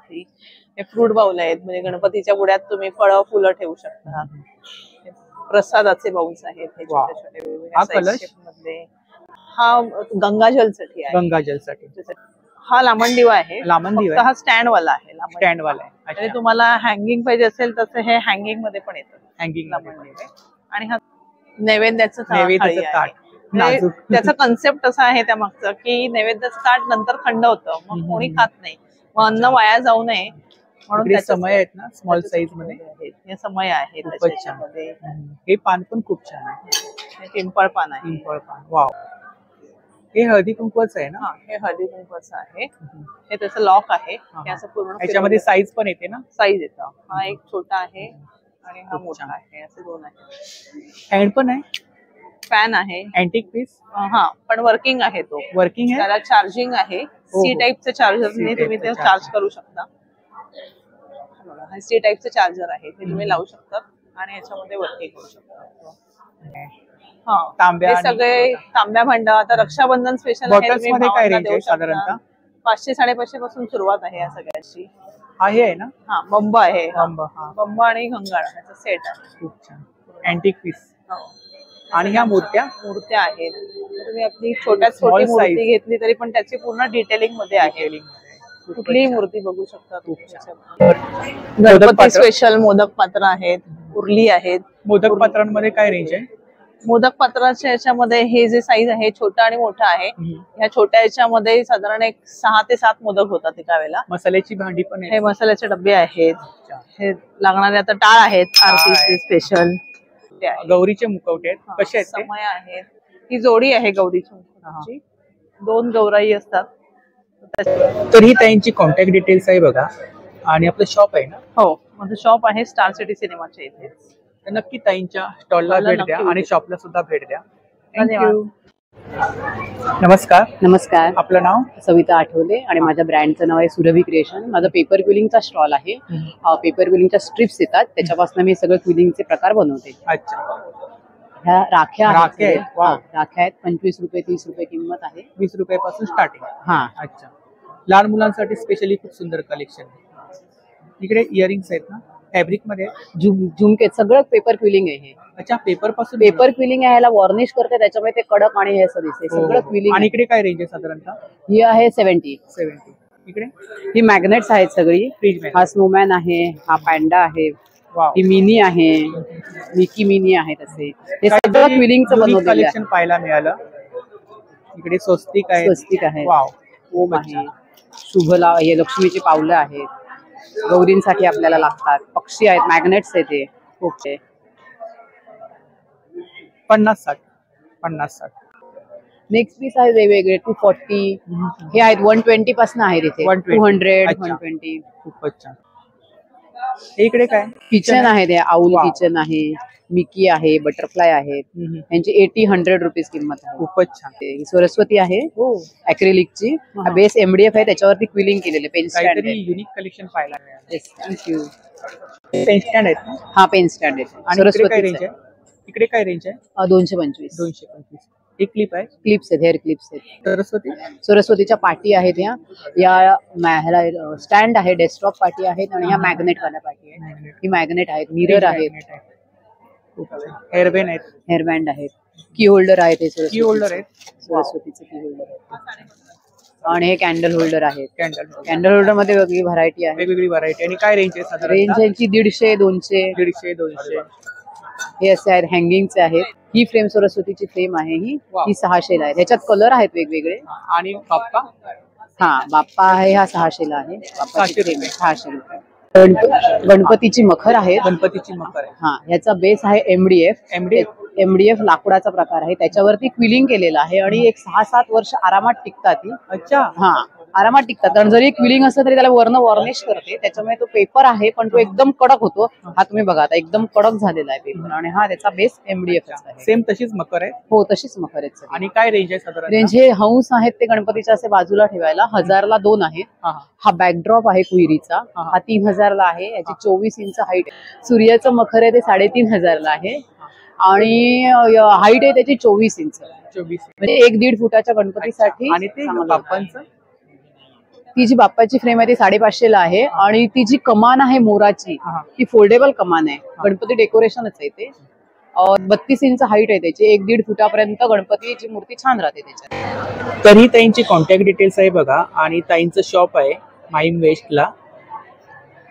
[SPEAKER 4] हे फ्रूट बाउल आहेत. म्हणजे गणपतीच्या बुड्यात तुम्ही फळं फुलं ठेवू शकता. प्रसादाचे बाउल्स आहेत. हे छोटे छोटे वेगवेगळ्या मधले. हा गंगाजलसाठी आहे.
[SPEAKER 1] गंगाजलसाठी.
[SPEAKER 4] हा लांबण दिवा आहे.
[SPEAKER 1] लांबण दिवा
[SPEAKER 4] हा स्टँड वाला आहे.
[SPEAKER 1] स्टँड वाला आहे.
[SPEAKER 4] म्हणजे तुम्हाला हँगिंग पाहिजे असेल तसं हे हँगिंग मध्ये पण येतं.
[SPEAKER 1] हँगिंग
[SPEAKER 4] लांबण दिवे. आणि हा नैवेद्याचं
[SPEAKER 1] ताट.
[SPEAKER 4] त्याचा कन्सेप्ट असा आहे त्या मागचं की नैवेद्याचं ताट नंतर थंड होतं, मग कोणी खात नाही, मग अन्न वाया जाऊ नये म्हणून
[SPEAKER 1] समय आहेत ना स्मॉल साईज मध्ये.
[SPEAKER 4] हे समय आहे त्याच्यामध्ये.
[SPEAKER 1] हे पान पण खूप छान आहे.
[SPEAKER 4] पिंपळ पान आहे.
[SPEAKER 1] पिंपळ पान. वाव. हे हळदी कुंकवाचं आहे ना?
[SPEAKER 4] हे हळदी कुंकवाचं आहे. हे त्याचं लॉक आहे. हे असं पूर्ण
[SPEAKER 1] याच्यामध्ये साईज पण येते ना?
[SPEAKER 4] साईज येतं. हा एक छोटा आहे आणि हा मोठा आहे. असे दोन आहेत.
[SPEAKER 1] हँड पण आहे.
[SPEAKER 4] फॅन आहे.
[SPEAKER 1] Antique piece.
[SPEAKER 4] हा, पण वर्किंग आहे. तो
[SPEAKER 1] वर्किंग आहे.
[SPEAKER 4] त्याला चार्जिंग आहे. सी टाईपचं चार्जरने तुम्ही ते चार्ज करू शकता. सी टाईपचं चार्जर आहे. ते तुम्ही लावू शकता आणि याच्यामध्ये वर्किंग करू शकता. हा, तांब्या सगळे तांब्या भांड. आता रक्षाबंधन स्पेशल आहे. साधारणतः 500-550 पासून सुरुवात आहे या सगळ्याची.
[SPEAKER 1] आहे ना?
[SPEAKER 4] हा, बंब आहे. बंब आणि घंगाळ याचा सेट आहे.
[SPEAKER 1] खूप छान. Antique piece. आणि ह्या मूर्त्या
[SPEAKER 4] आहेत. तुम्ही आपली छोट्यात छोटी मूर्ती घेतली तरी पण त्याची पूर्ण डिटेलिंग मध्ये आहे. कुठलीही मूर्ती बघू शकता. गणपती स्पेशल मोदक पात्र आहेत. उरली आहेत.
[SPEAKER 1] मोदक पात्रांमध्ये काय रेंज आहे?
[SPEAKER 4] मोदक पात्राच्या याच्यामध्ये हे जे साईज आहे छोटा आणि मोठा आहे. ह्या छोट्या याच्यामध्ये साधारण एक 6 ते 7 मोदक होतात एका वेळेला.
[SPEAKER 1] मसाल्याची भांडी पण आहे.
[SPEAKER 4] हे मसाल्याचे डबे आहेत. हे लागणारे आता टाळ आहेत आरतीचे स्पेशल.
[SPEAKER 1] गौरीचे मुखवटे आहेत. कसे आहेत?
[SPEAKER 4] समय आहेत. ही जोडी आहे गौरीची मुखवट्याची. 2 गौराई असतात.
[SPEAKER 1] तर ही त्यांची कॉन्टॅक्ट डिटेल्स आहे बघा. आणि आपलं शॉप आहे ना?
[SPEAKER 4] हो, माझं शॉप आहे स्टार सिटी सिनेमाच्या इथे.
[SPEAKER 1] नक्की ताईंच्या स्टॉलला भेट द्या आणि शॉपला सुद्धा भेट द्या.
[SPEAKER 4] धन्यवाद.
[SPEAKER 1] नमस्कार.
[SPEAKER 20] नमस्कार.
[SPEAKER 1] आपलं नाव?
[SPEAKER 20] सविता आठवले आणि माझ्या ब्रँडचं नाव आहे सुरभी क्रिएशन. माझा पेपर क्विलिंगचा स्टॉल आहे. पेपर क्विलिंगच्या स्ट्रिप्स येतात, त्याच्यापासून मी सगळं क्विलिंगचे प्रकार बनवते.
[SPEAKER 1] अच्छा.
[SPEAKER 20] ह्या राख्या
[SPEAKER 1] राख्या आहेत.
[SPEAKER 20] हा, राख्या आहेत. 25 रुपये 30 रुपये किंमत आहे.
[SPEAKER 1] 20 रुपयापासून स्टार्टिंग.
[SPEAKER 20] हा.
[SPEAKER 1] अच्छा. लहान मुलांसाठी स्पेशली खूप सुंदर कलेक्शन आहे. इकडे इयरिंग्स आहेत ना, फॅब्रिक मध्ये
[SPEAKER 20] झुमके सगळं पेपर क्विलिंग आहे.
[SPEAKER 1] अच्छा, पेपर पासून
[SPEAKER 20] पेपर क्विलिंग आहे. ह्याला वॉर्निश करते, त्याच्यामुळे ते कडक आणि हे असं दिसते. सगळं क्विलिंग.
[SPEAKER 1] आणि इकडे काय रेंज आहे साधारणतः?
[SPEAKER 20] ही आहे 70.
[SPEAKER 1] इकडे
[SPEAKER 20] ही मॅग्नेट्स आहेत सगळी. हा स्नोमॅन आहे, हा पॅन्डा आहे, ही मिनी आहे, मिकी मिनी आहेत. असे हे सगळं क्विलिंगचं बनवलेलं
[SPEAKER 1] कलेक्शन पाहायला मिळालं. इकडे स्वस्तिक आहे.
[SPEAKER 20] स्वस्तिक आहे, ओम आहे, शुभला, हे लक्ष्मीची पावलं आहेत, गौरींसाठी आपल्याला लागतात. पक्षी आहेत, मॅग्नेट्स आहेत. ते खूप
[SPEAKER 1] 50-60.
[SPEAKER 20] नेक्स्ट पीस आहेत वेगवेगळे 240. हे आहेत 120 पासून आहेत इथे. 200, 120.
[SPEAKER 1] खूपच छान. इकडे काय
[SPEAKER 20] किचन आहे, ते आऊल किचन आहे, मिकी आहे, बटरफ्लाय आहेत. यांची 80-100 रुपीज किंमत आहे.
[SPEAKER 1] खूपच छान.
[SPEAKER 20] ही सरस्वती आहे अॅक्रिलिकची. बेस MDF आहे, त्याच्यावरती क्विलिंग केलेले. पेन स्टँड आहे.
[SPEAKER 1] युनिक कलेक्शन पाहायला मिळालं.
[SPEAKER 20] थँक्यू.
[SPEAKER 1] पेन स्टँड आहेत.
[SPEAKER 20] हा, पेन स्टँड आहे.
[SPEAKER 1] सरस्वती रेंज आहे. इकडे काय रेंज आहे?
[SPEAKER 20] 225.
[SPEAKER 1] 225. एक क्लिप आहे.
[SPEAKER 20] क्लिप्स आहेत, हेअर क्लिप्स आहेत.
[SPEAKER 1] सरस्वतीच्या
[SPEAKER 20] पाटी आहेत. ह्या स्टँड आहे, डेस्कटॉप पाटी आहेत, आणि ह्या मॅग्नेट वाल्या पाटी आहेत. ही मॅग्नेट आहेत. मिरर आहेत.
[SPEAKER 1] हेअरबँड आहेत.
[SPEAKER 20] हेअरबँड आहेत. की होल्डर आहेत.
[SPEAKER 1] की होल्डर आहेत.
[SPEAKER 20] सरस्वतीचे की होल्डर आहेत. आणि हे कॅन्डल होल्डर आहेत. कॅन्डल होल्डर मध्ये वेगळी व्हरायटी आहे.
[SPEAKER 1] वेगवेगळी व्हरायटी. आणि काय रेंज आहे?
[SPEAKER 20] रेंज यांची 150-200.
[SPEAKER 1] 150-200.
[SPEAKER 20] हे असे आहेत, हँगिंगचे आहेत. ही फ्रेम सरस्वतीची फ्रेम आहे. ही 600 आहे. ह्याच्यात कलर आहेत वेगवेगळे.
[SPEAKER 1] आणि बाप्पा?
[SPEAKER 20] हा, बाप्पा आहे, हा 600 आहे. 600 रुपये. गणपतीची मखर आहे. हा, ह्याचा बेस आहे MDF लाकडाचा प्रकार आहे. त्याच्यावरती क्विलिंग केलेलं आहे आणि एक 6-7 वर्ष आरामात टिकतात ही.
[SPEAKER 1] अच्छा.
[SPEAKER 20] हा, आरामात टिकतात. कारण जरी क्विलिंग असलं तरी त्याला वर्ण वॉर्निश करते, त्याच्यामुळे तो पेपर आहे पण तो एकदम कडक होतो. हा तुम्ही बघा, आता एकदम कडक झालेला आहे पेपर. आणि हा त्याचा बेस MDF आहे.
[SPEAKER 1] सेम तशीच मकर आहे.
[SPEAKER 20] हो, तशीच मकर आहे.
[SPEAKER 1] आणि काय रेंज आहे साधारण?
[SPEAKER 20] रेंज हे हंस आहेत, ते गणपतीच्या असे बाजूला ठेवायला 1000ला 2 आहेत. हा बॅकड्रॉप आहे कुईरीचा, हा 3000ला आहे. याची 24 इंच हाईट आहे. सूर्याचं मखर आहे, ते 3500ला आहे. आणि हाईट आहे त्याची 24 इंच. म्हणजे 1-1.5 फुटाच्या गणपतीसाठी.
[SPEAKER 1] आणि ते बाप्पांचं?
[SPEAKER 20] ती जी बाप्पाची फ्रेम आहे ती 550ला आहे. आणि ती जी कमान आहे मोराची, ती फोल्डेबल कमान आहे. गणपती डेकोरेशनच आहे ते. 32 इंच हाईट आहे त्याची. 1-1.5 फुटापर्यंत गणपतीची मूर्ती छान राहते त्याच्यात.
[SPEAKER 1] तरी ताईंची कॉन्टॅक्ट डिटेल्स आहे बघा. आणि ताईंचं शॉप आहे माहीम वेस्टला,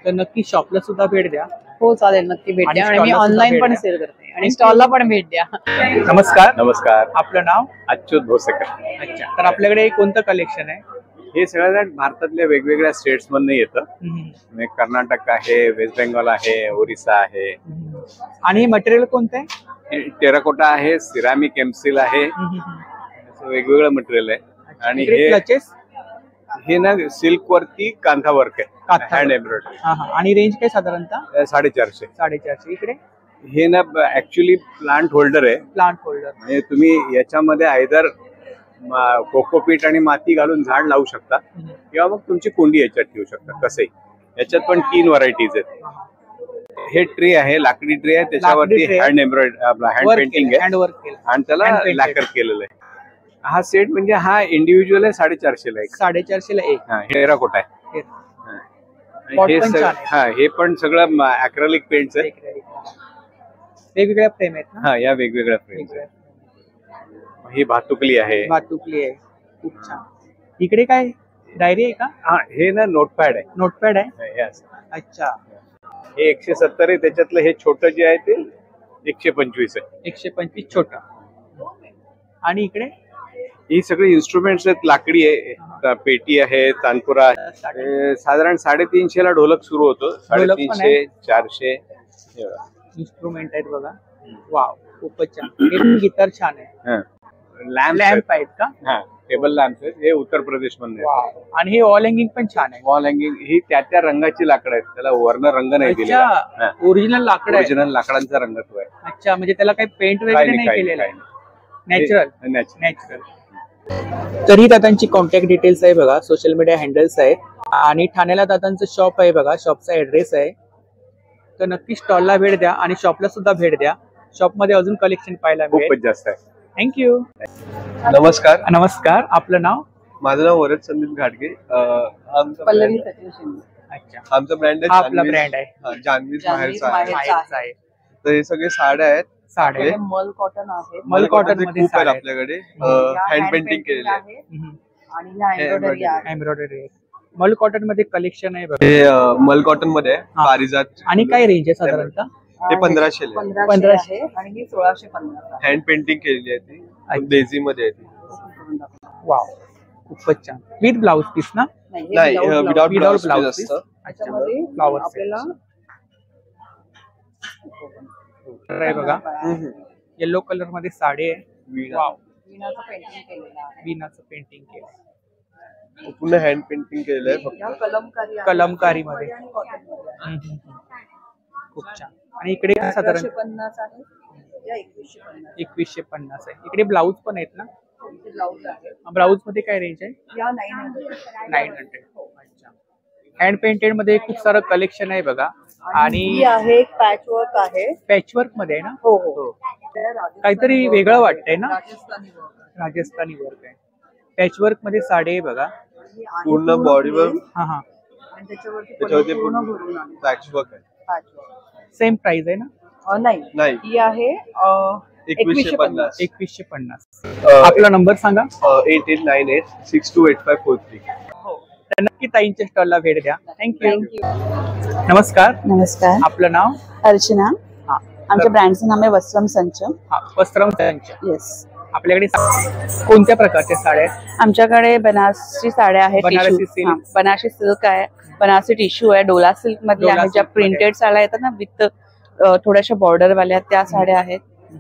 [SPEAKER 1] तर नक्की शॉपला सुद्धा भेट द्या.
[SPEAKER 20] हो, चालेल, नक्की भेट द्या. आणि मी ऑनलाईन पण सेल करते आणि स्टॉलला पण भेट द्या.
[SPEAKER 5] नमस्कार.
[SPEAKER 1] आपलं नाव?
[SPEAKER 5] अच्युत भोसेकर.
[SPEAKER 1] अच्छा. तर आपल्याकडे कोणतं कलेक्शन आहे?
[SPEAKER 5] हे सगळं भारतातल्या वेगवेगळ्या स्टेट्स मधून येतं. कर्नाटक आहे, वेस्ट बेंगॉल आहे, ओरिसा आहे.
[SPEAKER 1] आणि हे मटेरियल कोणतं आहे?
[SPEAKER 5] टेराकोटा आहे, सिरामिक एमसील आहे, वेगवेगळं मटेरियल आहे. आणि हे ना सिल्क वरती कांथा वर्क आहे, हँड एम्ब्रॉयडरी.
[SPEAKER 1] आणि रेंज काय साधारणतः?
[SPEAKER 5] 450.
[SPEAKER 1] इकडे
[SPEAKER 5] हे ना ऍक्च्युली प्लांट होल्डर आहे. म्हणजे तुम्ही याच्यामध्ये आयदर कोकोपीट आणि माती घालून झाड लावू शकता, किंवा मग तुमची कुंडी याच्यात ठेवू शकता. कसंही याच्यात पण 3 व्हरायटीज आहेत. हे ट्रे आहे, लाकडी ट्रे आहे, त्याच्यावरती हँड एम्ब्रॉयडरी, हँड पेंटिंग आहे आणि त्याला लॅकर केलेलं आहे. हा सेट म्हणजे हा इंडिव्हिज्युअल आहे, 450ला एक.
[SPEAKER 1] 450ला एक.
[SPEAKER 5] टेराकोटा आहे. हे पण सगळं अॅक्रेलिक पेंट्स आहे.
[SPEAKER 1] वेगवेगळ्या फ्रेम आहेत ना?
[SPEAKER 5] हा, या वेगवेगळ्या फ्रेम्स आहेत. ही भातुकली आहे.
[SPEAKER 1] खूप छान. इकडे काय डायरी आहे का?
[SPEAKER 5] हा, हे ना नोटपॅड आहे.
[SPEAKER 1] अच्छा.
[SPEAKER 5] हे 170 आहे. त्याच्यातलं हे छोटं जे आहे ते 125 आहे.
[SPEAKER 1] 125 छोटा. आणि इकडे
[SPEAKER 5] ही सगळी इन्स्ट्रुमेंट्स आहेत. लाकडी आहे, पेटी आहे, तानपुरा आहे. साधारण 350ला ढोलक सुरू होतो. 350, 400
[SPEAKER 1] इन्स्ट्रुमेंट आहेत बघा. वाव, खूपच छान. गिटार छान आहे. लॅम्प आहेत का?
[SPEAKER 5] हा, टेबल लॅम्प आहेत. हे उत्तर प्रदेश मध्ये.
[SPEAKER 1] आणि हे वॉल हँगिंग पण छान आहे.
[SPEAKER 5] वॉल हँगिंग ही त्या रंगाची लाकडं आहेत. त्याला वर्ण रंग नाही दिलेला.
[SPEAKER 1] ओरिजिनल लाकड आहे.
[SPEAKER 5] ओरिजिनल लाकडांचा रंगत्व आहे.
[SPEAKER 1] अच्छा. म्हणजे त्याला काही पेंट वगैरे नाही केलेलं आहे. Natural
[SPEAKER 5] natural.
[SPEAKER 1] तरी दादांची कॉन्टॅक्ट डिटेल्स आहे बघा, सोशल मीडिया हँडल्स आहेत आणि ठाण्याला दादांचं शॉप आहे बघा, शॉपचा ऍड्रेस आहे. तर नक्की स्टॉलला भेट द्या आणि शॉपला सुद्धा भेट द्या. शॉपमध्ये अजून कलेक्शन पाहायला मिळेल.
[SPEAKER 5] खूपच जास्त आहे.
[SPEAKER 1] थँक्यू.
[SPEAKER 21] नमस्कार.
[SPEAKER 1] नमस्कार. आपलं नाव?
[SPEAKER 21] माझं नाव वरद संदीप घाटगे.
[SPEAKER 20] पल्लवी.
[SPEAKER 1] अच्छा.
[SPEAKER 21] आमचा ब्रँड आहे.
[SPEAKER 1] आपला ब्रँड आहे
[SPEAKER 21] जान्हवीज
[SPEAKER 20] जान्हवीज
[SPEAKER 21] माहेरचा आहे. तर हे सगळे साड्या आहेत.
[SPEAKER 1] साड्या
[SPEAKER 20] मल कॉटन आहे.
[SPEAKER 1] मल कॉटन मध्ये
[SPEAKER 21] खूप आहेत आपल्याकडे. हँड पेंटिंग केलेले आहे
[SPEAKER 20] आणि ह्या एम्ब्रॉयडरी आहे.
[SPEAKER 1] एम्ब्रॉयडरी. मल कॉटन मध्ये कलेक्शन आहे बघा.
[SPEAKER 21] हे मल कॉटन मध्ये आहे. पारिजात.
[SPEAKER 1] आणि काय रेंज आहे साधारणतः?
[SPEAKER 21] हे 1500 आहे.
[SPEAKER 20] 1500 आणि ही 1650.
[SPEAKER 21] हँड पेंटिंग केलेली आहे ती. बेझी मध्ये आहे ती.
[SPEAKER 1] वाव, खूपच छान. विथ ब्लाउज पीस ना?
[SPEAKER 21] नाही, विदाउट ब्लाउज असतं.
[SPEAKER 1] फ्लावर आपल्याला आहे बघा. येलो कलर मध्ये साडी आहे. वाव, विनाचं पेंटिंग केलं.
[SPEAKER 21] पूर्ण हँड पेंटिंग केलेलं आहे. फक्त
[SPEAKER 1] कलमकारी मध्ये. खूप छान. आणि इकडे साधारण
[SPEAKER 20] 1550 आहे. या
[SPEAKER 1] 2150 आहे. इकडे ब्लाउज पण आहेत ना?
[SPEAKER 20] ब्लाउज आहे.
[SPEAKER 1] ब्लाउज मध्ये काय रेंज आहे?
[SPEAKER 20] या 900.
[SPEAKER 1] 900. अच्छा. हँड पेंटेड मध्ये खूप सारं कलेक्शन आहे बघा. आणि
[SPEAKER 20] ही आहे पॅच वर्क आहे.
[SPEAKER 1] पॅच वर्क मध्ये आहे ना?
[SPEAKER 20] हो हो.
[SPEAKER 1] काहीतरी वेगळं वाटतंय ना?
[SPEAKER 20] राजस्थानी वर्क.
[SPEAKER 1] राजस्थानी वर्क आहे. पॅच वर्क मध्ये साडी आहे बघा.
[SPEAKER 21] पूर्ण बॉडीवर.
[SPEAKER 1] हा.
[SPEAKER 20] आणि
[SPEAKER 21] त्याच्यावरती पूर्ण पॅच वर्क आहे.
[SPEAKER 1] सेम प्राइस आहे ना?
[SPEAKER 20] नाही, ही आहे
[SPEAKER 21] 2150.
[SPEAKER 1] 2150. आपला नंबर सांगा.
[SPEAKER 21] 8898628543.
[SPEAKER 1] तर नक्की ताईंच्या स्टॉलला भेट द्या. थँक्यू. नमस्कार.
[SPEAKER 22] नमस्कार.
[SPEAKER 1] आपलं नाव?
[SPEAKER 22] अर्चना. आमच्या ब्रँडचं नाव आहे वस्त्रम संच.
[SPEAKER 1] वस्त्रम संच.
[SPEAKER 22] येस.
[SPEAKER 1] आपल्याकडे कोणत्या प्रकारच्या साड्या आहेत?
[SPEAKER 22] आमच्याकडे बनारसी साड्या आहेत.
[SPEAKER 1] बनारसी सिल्क.
[SPEAKER 22] बनारसी सिल्क आहे. बनारसी टिश्यू आहे. डोला सिल्क मधल्या आहेत. ज्या प्रिंटेड साड्या येतात ना विथ थोड्याशा बॉर्डर वाल्या, त्या साड्या आहेत.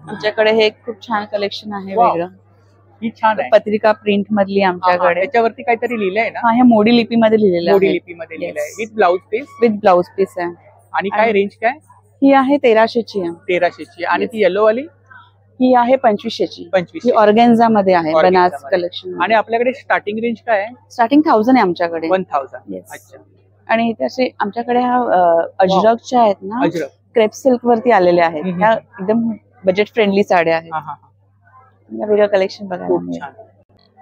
[SPEAKER 22] आमच्याकडे हे खूप छान कलेक्शन आहे वेगळं.
[SPEAKER 1] ही छान आहे.
[SPEAKER 22] पत्रिका प्रिंट मधली आमच्याकडे.
[SPEAKER 1] त्याच्यावरती काहीतरी लिहिलंय ना?
[SPEAKER 22] हा, हे मोडी लिपी मध्ये लिहिलेलं आहे.
[SPEAKER 1] मोडी लिपी मध्ये लिहिलंय. With blouse piece.
[SPEAKER 22] With blouse piece आहे.
[SPEAKER 1] आणि काय रेंज काय?
[SPEAKER 22] ही आहे 1300ची आहे.
[SPEAKER 1] 1300ची. आणि ती येलो वाली?
[SPEAKER 22] ही आहे 2500ची.
[SPEAKER 1] 2500.
[SPEAKER 22] ही ऑर्गेन्झा मध्ये आहे. बनारस कलेक्शन.
[SPEAKER 1] आणि आपल्याकडे स्टार्टिंग रेंज काय आहे?
[SPEAKER 22] स्टार्टिंग 1000 आहे आमच्याकडे.
[SPEAKER 1] 1000. अच्छा.
[SPEAKER 22] आणि तसे आमच्याकडे ह्या अजरकच्या आहेत ना,
[SPEAKER 1] अजरक
[SPEAKER 22] क्रेप सिल्क वरती आलेल्या आहेत. ह्या एकदम बजेट फ्रेंडली साड्या आहेत. वेगळं कलेक्शन बघायला.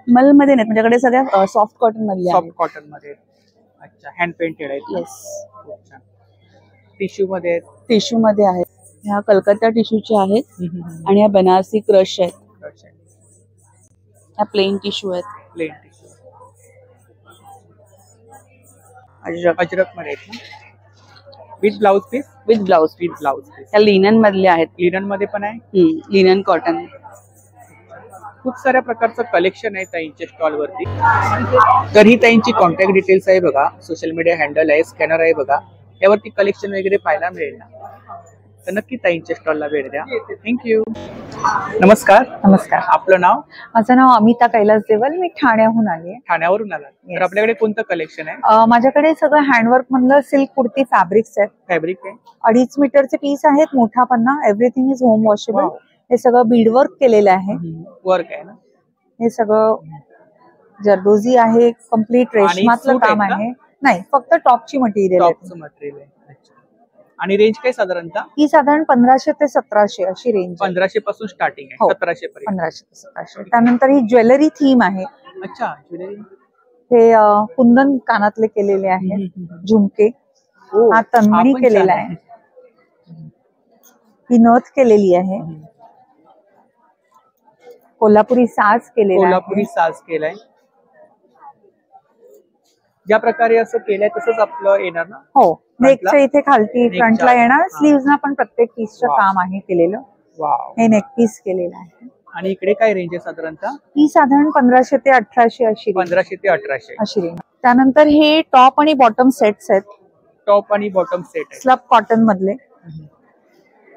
[SPEAKER 22] मल मध्ये नाही, तुमच्याकडे सगळ्या सॉफ्ट कॉटन मध्ये.
[SPEAKER 1] सॉफ्ट कॉटन मध्ये. अच्छा. हँड पेंटेड आहेत.
[SPEAKER 22] येस.
[SPEAKER 1] टिश्यू मध्ये आहेत.
[SPEAKER 22] टिश्यू मध्ये आहेत. ह्या कलकत्ता टिश्यूच्या आहेत. आणि ह्या बनारसी क्रश आहेत. ह्या प्लेन टिश्यू आहेत.
[SPEAKER 1] Plain tissue. अजरक मध्ये आहेत ना? With blouse piece.
[SPEAKER 22] With blouse
[SPEAKER 1] piece.
[SPEAKER 22] ह्या लिनन मधल्या आहेत.
[SPEAKER 1] लिनन मध्ये पण आहे.
[SPEAKER 22] Linen cotton.
[SPEAKER 1] खूप साऱ्या प्रकारचं कलेक्शन आहे ताईंच्या स्टॉल वरती. तर ही ताईंची कॉन्टॅक्ट डिटेल्स आहे बघा, सोशल मीडिया हँडल आहे, स्कॅनर आहे बघा. यावरती कलेक्शन वगैरे पाहायला मिळेल ना? तर नक्की ताईंच्या स्टॉलला भेट द्या. थँक्यू. नमस्कार.
[SPEAKER 22] नमस्कार.
[SPEAKER 1] आपलं नाव?
[SPEAKER 22] माझं नाव अमिता कैलास देवल. मी ठाण्याहून आली आहे.
[SPEAKER 1] ठाण्यावरून आला. तर आपल्याकडे कोणतं कलेक्शन आहे?
[SPEAKER 22] माझ्याकडे सगळं हँडवर्क मधलं सिल्क कुर्ती फॅब्रिक्स आहेत.
[SPEAKER 1] फॅब्रिक आहे.
[SPEAKER 22] 2.5 मीटरचे पीस आहेत. मोठा पन्ना. Everything is home washable. हे सगळं बीड वर्क केलेलं आहे.
[SPEAKER 1] वर्क आहे ना?
[SPEAKER 22] हे सगळं जरदोजी आहे. कम्प्लीट रेशमातलं काम आहे. नाही, फक्त टॉपची मटेरियल.
[SPEAKER 1] टॉपचं मटेरियल आहे. आणि रेंज काय साधारणतः?
[SPEAKER 22] ही साधारण 1500 ते 1700 अशी रेंज.
[SPEAKER 1] 1500 पासून स्टार्टिंग आहे. 1700 पर्यंत.
[SPEAKER 22] 1500 ते 1700. त्यानंतर ही ज्वेलरी थीम आहे.
[SPEAKER 1] अच्छा. ज्वेलरी.
[SPEAKER 22] हे कुंदन कानातले केलेले आहेत. झुमके. हा तन्मणी केलेला आहे. ही नथ केलेली आहे. कोल्हापुरी साज केलेला आहे.
[SPEAKER 1] कोल्हापुरी साज केलाय. ज्या प्रकारे असं केलंय तसंच आपलं येणार ना?
[SPEAKER 22] हो. नेकच्या इथे खालती फ्रंटला येणार. स्लीव्ह ना पण प्रत्येक पीसचं काम आहे केलेलं. हे नेक पीस केलेलं आहे.
[SPEAKER 1] आणि इकडे काय रेंज आहे साधारणतः?
[SPEAKER 22] ही साधारण 1500 ते 1800 अशी.
[SPEAKER 1] 1500 ते 1800
[SPEAKER 22] अशी रेंज. त्यानंतर हे टॉप आणि बॉटम सेट्स आहेत.
[SPEAKER 1] टॉप आणि बॉटम सेट आहे.
[SPEAKER 22] स्लब कॉटन मधले.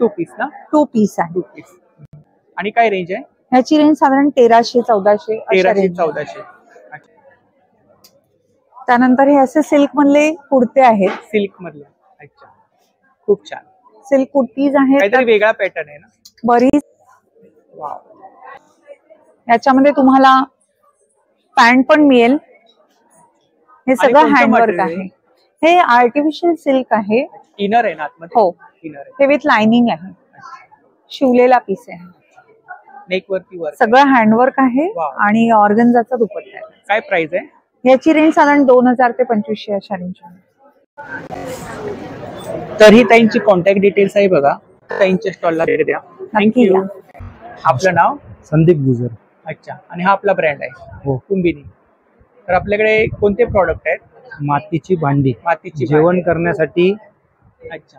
[SPEAKER 1] 2 पीस ना?
[SPEAKER 22] 2 पीस आहे.
[SPEAKER 1] 2 पीस. आणि काय रेंज आहे?
[SPEAKER 22] ह्याची रेंज साधारण 1300-1400.
[SPEAKER 1] 1300-1400.
[SPEAKER 22] त्यानंतर हे असे सिल्क मधले कुर्ते आहेत.
[SPEAKER 1] सिल्क मधले. अच्छा. खूप छान.
[SPEAKER 22] सिल्क कुर्तीज आहेत.
[SPEAKER 1] काहीतरी वेगळा पॅटर्न आहे ना?
[SPEAKER 22] बरीच.
[SPEAKER 2] याच्यामध्ये तुम्हाला पॅन्ट पण मिळेल. हे सगळं हँडवर्क आहे. हे आर्टिफिशियल सिल्क आहे.
[SPEAKER 1] इनर आहे ना आतमध्ये?
[SPEAKER 2] हो, हे विथ लाइनिंग आहे. शिवलेला पीस आहे.
[SPEAKER 1] नेक वरती वर्क
[SPEAKER 2] सगळं हँडवर्क आहे आणि ऑर्गन्झाचा दुपट्टा आहे.
[SPEAKER 1] काय प्राइस आहे
[SPEAKER 2] याची रेंज साधारण 2000 ते 2500 अशा रेंज आहे.
[SPEAKER 1] तर ही ताईंची कॉन्टॅक्ट डिटेल्स आहे बघा. ताईंच्या स्टॉलला भेट द्या. थँक्यू. आपलं नाव?
[SPEAKER 7] संदीप गुजर.
[SPEAKER 1] अच्छा. आणि हा आपला ब्रँड आहे
[SPEAKER 7] हो.
[SPEAKER 1] कुंभिनी. तर आपल्याकडे कोणते प्रॉडक्ट आहेत?
[SPEAKER 7] मातीची भांडी,
[SPEAKER 1] मातीची
[SPEAKER 7] जेवण
[SPEAKER 1] भांडी.
[SPEAKER 7] करण्यासाठी.
[SPEAKER 1] अच्छा.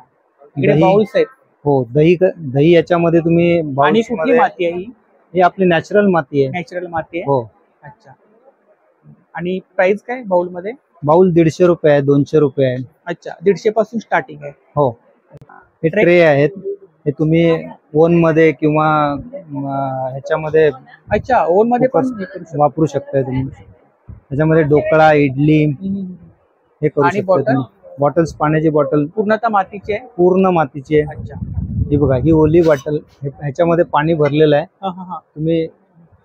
[SPEAKER 1] इकडे बाउल्स आहेत.
[SPEAKER 7] हो, दही याच्यामध्ये तुम्ही
[SPEAKER 1] आणि
[SPEAKER 7] बाउल्स
[SPEAKER 1] कुठली
[SPEAKER 7] मध्ये-
[SPEAKER 1] माती आहे ही?
[SPEAKER 7] ही आपली नॅचरल माती आहे.
[SPEAKER 1] नॅचरल माती आहे.
[SPEAKER 7] हो.
[SPEAKER 1] अच्छा. आणि प्राइस काय बाउल मध्ये?
[SPEAKER 7] बाउल 150 रुपये आहे, 200 रुपये आहे.
[SPEAKER 1] अच्छा. 150 पासून स्टार्टिंग आहे.
[SPEAKER 7] हो. हे ट्रे आहेत. हे तुम्ही ओव्हन मध्ये किंवा ह्याच्यामध्ये
[SPEAKER 1] अच्छा ओव्हन मध्ये पण
[SPEAKER 7] वापरू शकता तुम्ही. ह्याच्यामध्ये ढोकळा, इडली हे करू
[SPEAKER 1] आणि
[SPEAKER 7] शकता
[SPEAKER 1] बॉटल?
[SPEAKER 7] तुम्ही. बॉटल्स, पाण्याची बॉटल
[SPEAKER 1] पूर्णतः मातीची आहे.
[SPEAKER 7] पूर्ण मातीची आहे.
[SPEAKER 1] अच्छा.
[SPEAKER 7] ही बघा, ही ओली बॉटल. ह्याच्यामध्ये पाणी भरलेलं आहे.
[SPEAKER 1] हा हा हा.
[SPEAKER 7] तुम्ही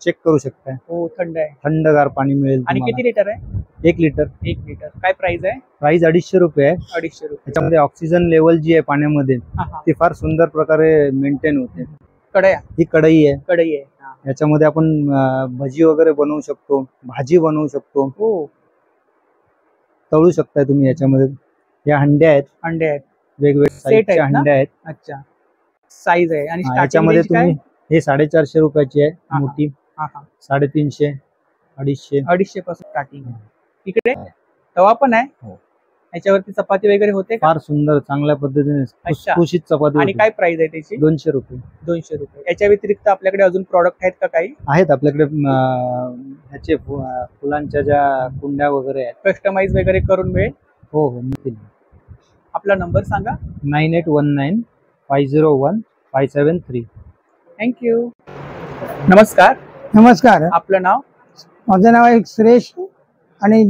[SPEAKER 7] चेक करू शकता.
[SPEAKER 1] हो, थंड आहे.
[SPEAKER 7] थंडगार पाणी मिळेल
[SPEAKER 1] आणि
[SPEAKER 7] तुम्हाला.
[SPEAKER 1] किती लिटर आहे?
[SPEAKER 7] 1 लिटर.
[SPEAKER 1] 1 लिटर. काय प्राइस आहे?
[SPEAKER 7] प्राइस 250 रुपये आहे.
[SPEAKER 1] 250 रुपये.
[SPEAKER 7] त्याच्यामध्ये ऑक्सिजन लेवल जी आहे पाण्यामध्ये
[SPEAKER 1] हा, हा.
[SPEAKER 7] ती फार सुंदर प्रकारे मेंटेन होते.
[SPEAKER 1] कढया?
[SPEAKER 7] ही कढई आहे.
[SPEAKER 1] कढई आहे. हा.
[SPEAKER 7] याच्यामध्ये आपण भजी वगैरे बनवू शकतो, भाजी बनवू शकतो,
[SPEAKER 1] हो.
[SPEAKER 7] तळू शकता तुम्ही याच्यामध्ये. या हंड्या आहेत.
[SPEAKER 1] अंडे आहेत.
[SPEAKER 7] वेगवेगळ्या
[SPEAKER 1] सेट
[SPEAKER 7] साईजच्या
[SPEAKER 1] आहेत ना?
[SPEAKER 7] हंड्या आहेत.
[SPEAKER 1] अच्छा. साईज आहे. आणि
[SPEAKER 7] हा,
[SPEAKER 1] starting
[SPEAKER 7] याच्यामध्ये
[SPEAKER 1] range काय?
[SPEAKER 7] तुम्ही हे 450 रुपयाची आहे
[SPEAKER 1] हा, हा.
[SPEAKER 7] मोठी.
[SPEAKER 1] हा हा.
[SPEAKER 7] 350, 250.
[SPEAKER 1] 250 पासून स्टार्टिंग आहे. इकडे तवा पण आहे.
[SPEAKER 7] हो.
[SPEAKER 1] याच्यावरती चपाती वगैरे होते का?
[SPEAKER 7] फार सुंदर, चांगल्या पद्धतीने
[SPEAKER 1] अच्छा.
[SPEAKER 7] खुसखुशीत चपाती
[SPEAKER 1] आणि
[SPEAKER 7] होते.
[SPEAKER 1] काय प्राइस आहे त्याची?
[SPEAKER 7] 200 रुपये
[SPEAKER 1] 200 रुपये. याच्या व्यतिरिक्त आपल्याकडे अजून प्रॉडक्ट आहेत का काही?
[SPEAKER 7] आहेत आपल्याकडे. ह्याचे फुलांच्या ज्या कुंड्या वगैरे आहेत.
[SPEAKER 1] कस्टमाइज वगैरे करून मिळेल?
[SPEAKER 7] हो हो, मिळतील.
[SPEAKER 1] आपला नंबर सांगा.
[SPEAKER 7] 9819 501 573.
[SPEAKER 1] थँक्यू. नमस्कार.
[SPEAKER 23] नमस्कार.
[SPEAKER 1] आपलं नाव?
[SPEAKER 23] माझं नाव आहे सुरेश आणि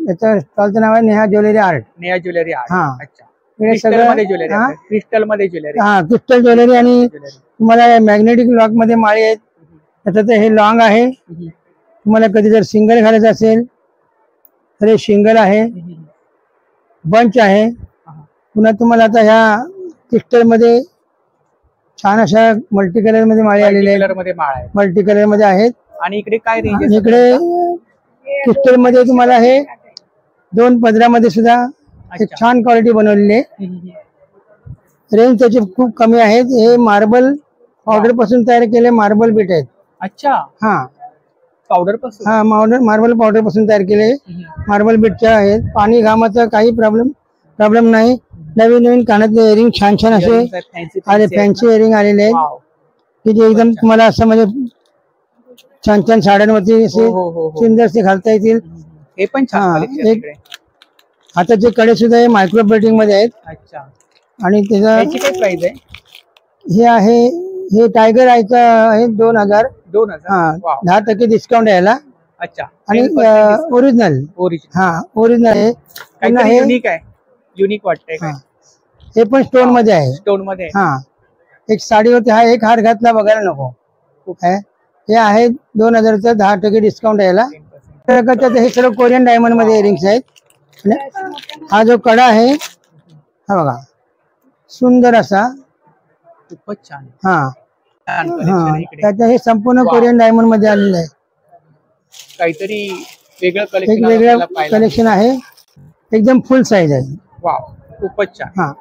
[SPEAKER 23] याच्या स्टॉलचं नाव आहे Neha jewellery art.
[SPEAKER 1] Neha jewellery art.
[SPEAKER 23] हा.
[SPEAKER 1] अच्छा.
[SPEAKER 23] हे
[SPEAKER 1] क्रिस्टल
[SPEAKER 23] सगळं-
[SPEAKER 1] मध्ये ज्वेलरी
[SPEAKER 23] हा?
[SPEAKER 1] आहे. क्रिस्टल मध्ये ज्वेलरी.
[SPEAKER 23] हा, क्रिस्टल ज्वेलरी आणि तुम्हाला मॅग्नेटिक लॉक मध्ये माळी आहेत. त्याच्यात हे लॉंग आहे. तुम्हाला कधी जर सिंगल घालायचं असेल तर हे सिंगल आहे. बंच आहे. पुन्हा तुम्हाला आता ह्या क्रिस्टल मध्ये छान अशा मल्टी कलर मध्ये माळी आलेल्या
[SPEAKER 1] कलर
[SPEAKER 23] आहेत.
[SPEAKER 1] मध्ये माळ आहे.
[SPEAKER 23] मल्टी कलर मध्ये आहेत.
[SPEAKER 1] आणि इकडे काय रेंज
[SPEAKER 23] आणि इकडे क्रिस्टल मध्ये तुम्हाला हे 2 पदरामध्ये सुद्धा एक छान क्वालिटी बनवलेली आहे. रेंज त्याची खूप कमी आहेत. हे मार्बल पावडर पासून तयार केले मार्बल बीट आहेत.
[SPEAKER 1] अच्छा.
[SPEAKER 23] हा,
[SPEAKER 1] पावडर पासून?
[SPEAKER 23] हा, मार्बल पावडर पासून तयार केले मार्बल बीटच्या आहेत. पाणी घामाचा काही प्रॉब्लेम नाही. नवीन नवीन कानातले इयरिंग छान छान असे आले, फॅन्सी इयरिंग आलेले आहेत की जे एकदम तुम्हाला असं म्हणजे छान छान साड्यांवरती असे सुंदरसे घालता येतील.
[SPEAKER 1] हे पण छान collection आहे इकडे.
[SPEAKER 23] हाताचे कडे सुद्धा हे मायक्रो प्लेटिंग मध्ये आहेत.
[SPEAKER 1] अच्छा.
[SPEAKER 23] आणि
[SPEAKER 1] याची काय
[SPEAKER 23] त्याचा
[SPEAKER 1] प्राइस आहे?
[SPEAKER 23] हे आहे, हे टायगर आयचं आहे 2000.
[SPEAKER 1] 2000.
[SPEAKER 23] हा, 10% डिस्काउंट आहे याला.
[SPEAKER 1] अच्छा.
[SPEAKER 23] आणि ओरिजिनल. हा, ओरिजिनल आहे. पुन्हा
[SPEAKER 1] काहीतरी
[SPEAKER 23] हे
[SPEAKER 1] युनिक आहे. युनिक वाटतंय काय?
[SPEAKER 23] हे पण स्टोन मध्ये आहे.
[SPEAKER 1] स्टोन मध्ये आहे.
[SPEAKER 23] हा, एक साडीवरती हा एक हार घातला बघायला नको. हे आहे 2000चं 10% डिस्काउंट आहे याला. तर हे सर्व कोरियन डायमंड मध्ये इयरिंग्स आहेत. आणि हा जो कडा आहे हा बघा, सुंदर असा.
[SPEAKER 1] खूपच छान.
[SPEAKER 23] हा
[SPEAKER 1] छान collection
[SPEAKER 23] हा,
[SPEAKER 1] आहे इकडे.
[SPEAKER 23] त्याचं हे संपूर्ण कोरियन डायमंड मध्ये आलेलं आहे.
[SPEAKER 1] काहीतरी वेगळं
[SPEAKER 23] एक
[SPEAKER 1] कलेक्शन
[SPEAKER 23] वेगळं कलेक्शन आहे. एकदम फुल साईज आहे.
[SPEAKER 1] वाव, खूपच छान.
[SPEAKER 23] हा,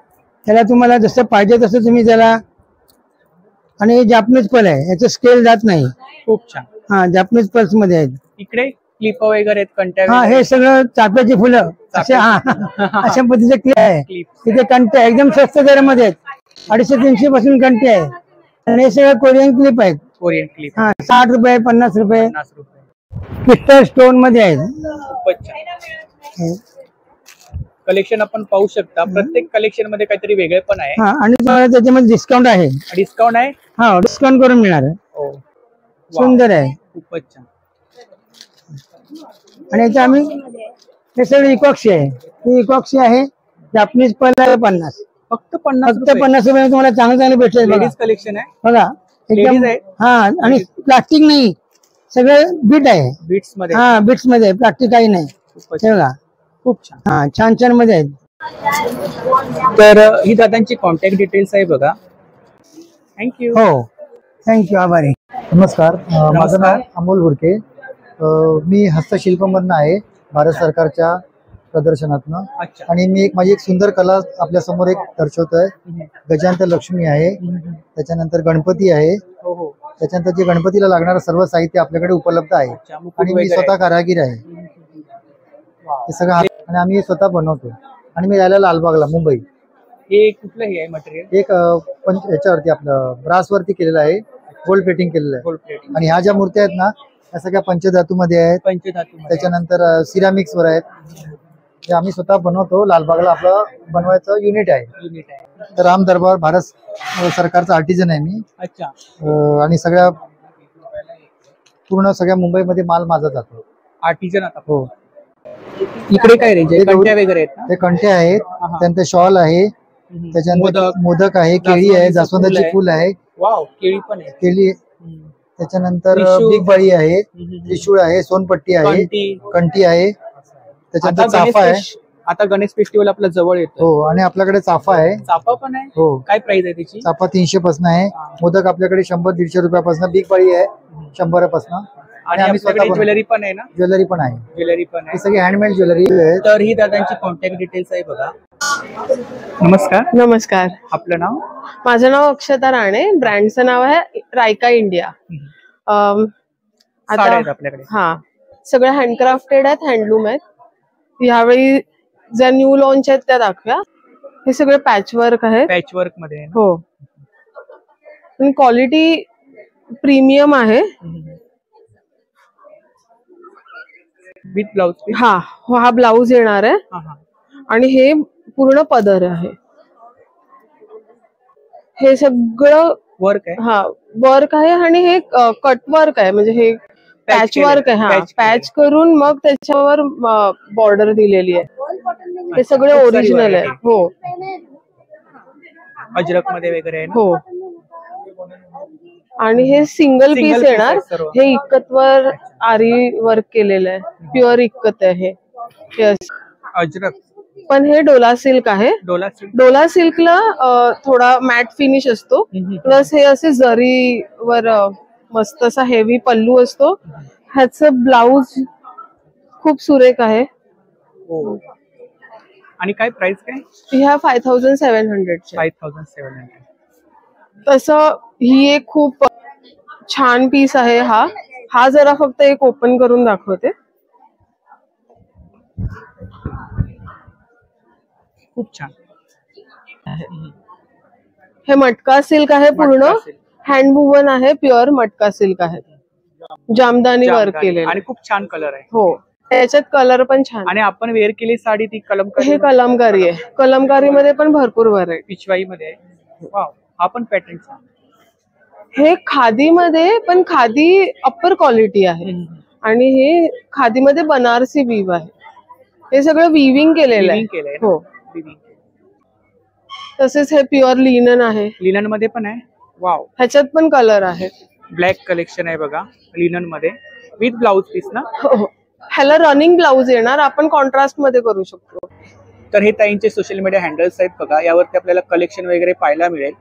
[SPEAKER 23] त्याला तुम्हाला जसं पाहिजे तसं तुम्ही त्याला. आणि हे जापनीज पल आहे, याचं स्केल जात नाही.
[SPEAKER 1] खूप छान.
[SPEAKER 23] हा, जापनीज पल्स मध्ये आहेत.
[SPEAKER 1] इकडे क्लिप वगैरे आहेत, कंट्या
[SPEAKER 23] हा,
[SPEAKER 1] वगैरे
[SPEAKER 23] हे
[SPEAKER 1] आहेत.
[SPEAKER 23] सगळं चाफ्याची फुलं असे. हा, अशा पद्धतीचे क्लिप आहे. तिथे कंटे एकदम स्वस्त दरामध्ये आहेत. 250-300 पासून कंटे आहे. आणि हे सगळं कोरियन क्लिप आहेत.
[SPEAKER 1] Korean clip.
[SPEAKER 23] हा, 60 रुपये 50 रुपये
[SPEAKER 1] 50 रुपये.
[SPEAKER 23] क्रिस्टल स्टोन मध्ये आहेत.
[SPEAKER 1] खूपच छान. कलेक्शन आपण पाहू शकता. प्रत्येक कलेक्शन मध्ये काहीतरी वेगळे पण आहे.
[SPEAKER 23] हा, आणि तुम्हाला त्याच्यामध्ये डिस्काउंट आहे.
[SPEAKER 1] डिस्काउंट आहे.
[SPEAKER 23] हा, डिस्काउंट करून मिळणार आहे.
[SPEAKER 1] हो.
[SPEAKER 23] सुंदर आहे.
[SPEAKER 1] खूपच छान.
[SPEAKER 23] आणि याचे आम्ही हे सगळं इकॉक्सी आहे. ही इकॉक्सी आहे. जापनीज पल आहे 50.
[SPEAKER 1] फक्त 50
[SPEAKER 23] रुपये तुम्हाला चांगले चांगले भेटेल.
[SPEAKER 1] लेडीज कलेक्शन आहे.
[SPEAKER 23] बघा एकदम.
[SPEAKER 1] Ladies आहे.
[SPEAKER 23] हा, आणि प्लास्टिक नाही, सगळं बीट आहे.
[SPEAKER 1] बीट्स मध्ये
[SPEAKER 23] हा बीट्स मध्ये प्लास्टिक काही नाही. हे बघा
[SPEAKER 1] खूप छान.
[SPEAKER 23] हा छान छान मध्ये आहेत.
[SPEAKER 1] तर ही दादांची कॉन्टॅक्ट डिटेल्स आहे बघा. थँक्यू.
[SPEAKER 23] हो थँक्यू आभारी.
[SPEAKER 7] नमस्कार, माझं नाव अमोल बुरके. मी हस्तशिल्पमधनं आहे, भारत सरकारच्या प्रदर्शनातनं. आणि मी माझी एक सुंदर कला आपल्या समोर एक दर्शवतोय. गजांत लक्ष्मी आहे, त्याच्यानंतर गणपती आहे, त्याच्यानंतर जे गणपतीला लागणारं सर्व साहित्य आपल्याकडे उपलब्ध आहे. आणि मी स्वतः कारागीर आहे. हे सगळं आणि आम्ही स्वतः बनवतो. आणि मी राहिला लालबागला, मुंबई.
[SPEAKER 1] हे कुठलं हे आहे मटेरियल?
[SPEAKER 23] एक याच्यावरती आपलं ब्रास वरती केलेलं आहे, गोल्ड प्लेटिंग केलेलं आहे. आणि ह्या ज्या मूर्त्या आहेत ना, त्या सगळ्या पंचधातू मध्ये आहेत. त्याच्यानंतर सिरामिक्स वर आहेत. हे आम्ही स्वतः बनवतो. लालबागला आपलं बनवायचं युनिट आहे. तर राम दरबार भारत सरकारचा आर्टिजन आहे मी.
[SPEAKER 1] अच्छा.
[SPEAKER 23] आणि सगळ्या पूर्ण सगळ्या मुंबईमध्ये माल माझा जातो.
[SPEAKER 1] आर्टिजन आता.
[SPEAKER 23] हो.
[SPEAKER 1] इकडे काय रेंज आहे? कंट्या वगैरे आहेत ना?
[SPEAKER 23] हे कंठे आहेत, त्यानंतर शॉल आहे, त्याच्यानंतर मोदक आहे, केळी आहे, जास्वंदाची फुल आहे.
[SPEAKER 1] वाव, केळी पण आहे.
[SPEAKER 23] केळी. त्याच्यानंतर बिग बळी आहे, त्रिशूळ आहे, सोनपट्टी आहे, कंठी आहे, त्याच्यानंतर चाफा आहे.
[SPEAKER 1] आता गणेश फेस्टिवल आपल्या जवळ येतो.
[SPEAKER 23] हो. आणि आपल्याकडे चाफा आहे.
[SPEAKER 1] चाफा पण आहे.
[SPEAKER 23] हो.
[SPEAKER 1] काय प्राइस आहे त्याची?
[SPEAKER 23] चाफा 300 पासून आहे. मोदक आपल्याकडे 100-150 रुपयापासून. बिग बळी आहे 100 पासून.
[SPEAKER 1] आणि आम्ही स्वतः ज्वेलरी पण आहे ना?
[SPEAKER 23] ज्वेलरी पण आहे.
[SPEAKER 1] ज्वेलरी पण आहे.
[SPEAKER 23] ही सगळी हँडमेड ज्वेलरी आहे.
[SPEAKER 1] तर ही दादांची कॉन्टॅक्ट डिटेल्स आहे बघा. नमस्कार.
[SPEAKER 12] नमस्कार.
[SPEAKER 1] आपलं नाव?
[SPEAKER 12] माझं नाव अक्षता राणे. ब्रँडचं नाव आहे रायका इंडिया.
[SPEAKER 1] आपल्याकडे
[SPEAKER 12] हा सगळे हँडक्राफ्टेड आहेत, हँडलूम आहेत. यावेळी ज्या न्यू लॉन्च आहेत त्या दाखव्या. हे सगळे पॅचवर्क आहे.
[SPEAKER 1] पॅचवर्क मध्ये.
[SPEAKER 12] हो. पण क्वालिटी प्रीमियम आहे.
[SPEAKER 1] With blouse.
[SPEAKER 12] हा ब्लाउज येणार आहे. आणि हे पूर्ण पदर आहे. हे सगळं
[SPEAKER 1] वर्क आहे.
[SPEAKER 12] हा वर्क आहे. आणि हे कट वर्क आहे, म्हणजे हे पॅच वर्क आहे. हा पॅच करून मग त्याच्यावर बॉर्डर दिलेली आहे. हे सगळे ओरिजिनल आहे. हो.
[SPEAKER 1] अजरक मध्ये वगैरे आहे.
[SPEAKER 12] हो. आणि हे सिंगल पीस येणार. हे इक्कतवर आरी वर्क केलेलं आहे. प्युअर इक्कत आहे हे.
[SPEAKER 1] अजरक.
[SPEAKER 12] पण हे डोला सिल्क आहे. डोला सिल्कला थोडा मॅट फिनिश असतो. प्लस हे असे जरीवर मस्त असा हेवी पल्लू असतो. ह्याचं ब्लाउज खूप सुरेख आहे.
[SPEAKER 1] आणि काय प्राइस काय?
[SPEAKER 12] ह्या 5700.
[SPEAKER 1] 5700.
[SPEAKER 12] तसं ही एक खूप छान पीस आहे. हा जरा फक्त एक ओपन करून दाखवते.
[SPEAKER 1] खूप छान.
[SPEAKER 12] हे मटका सिल्क आहे. पूर्ण हँड वुवन आहे. प्युअर मटका सिल्क आहे. जामदानी वर्क केलेलं.
[SPEAKER 1] आणि खूप छान कलर आहे.
[SPEAKER 12] हो. त्याच्यात कलर पण छान.
[SPEAKER 1] आणि आपण वेअर केली साडी ती कलमकारी.
[SPEAKER 12] हे कलमकारी आहे. कलमकारी मध्ये पण भरपूर व्हरायटी.
[SPEAKER 1] पिशवाई मध्ये. वाव, हा पण पॅटर्न.
[SPEAKER 12] हे खादी मध्ये, पण खादी अप्पर क्वालिटी आहे. आणि हे खादी मध्ये बनारसी वीव आहे. हे सगळं विविंग केलेलं आहे. हो. तसेच हे प्युअर लिनन आहे.
[SPEAKER 1] लिनन मध्ये पण आहे. वाव.
[SPEAKER 12] ह्याच्यात पण कलर आहे.
[SPEAKER 1] ब्लॅक कलेक्शन आहे बघा लिनन मध्ये विथ ब्लाउज पीस ना.
[SPEAKER 12] ह्याला रनिंग ब्लाउज येणार. आपण कॉन्ट्रास्ट मध्ये करू शकतो.
[SPEAKER 1] तर हे ताईंचे सोशल मीडिया हँडल्स आहेत बघा. यावरती आपल्याला कलेक्शन वगैरे पाहायला मिळेल.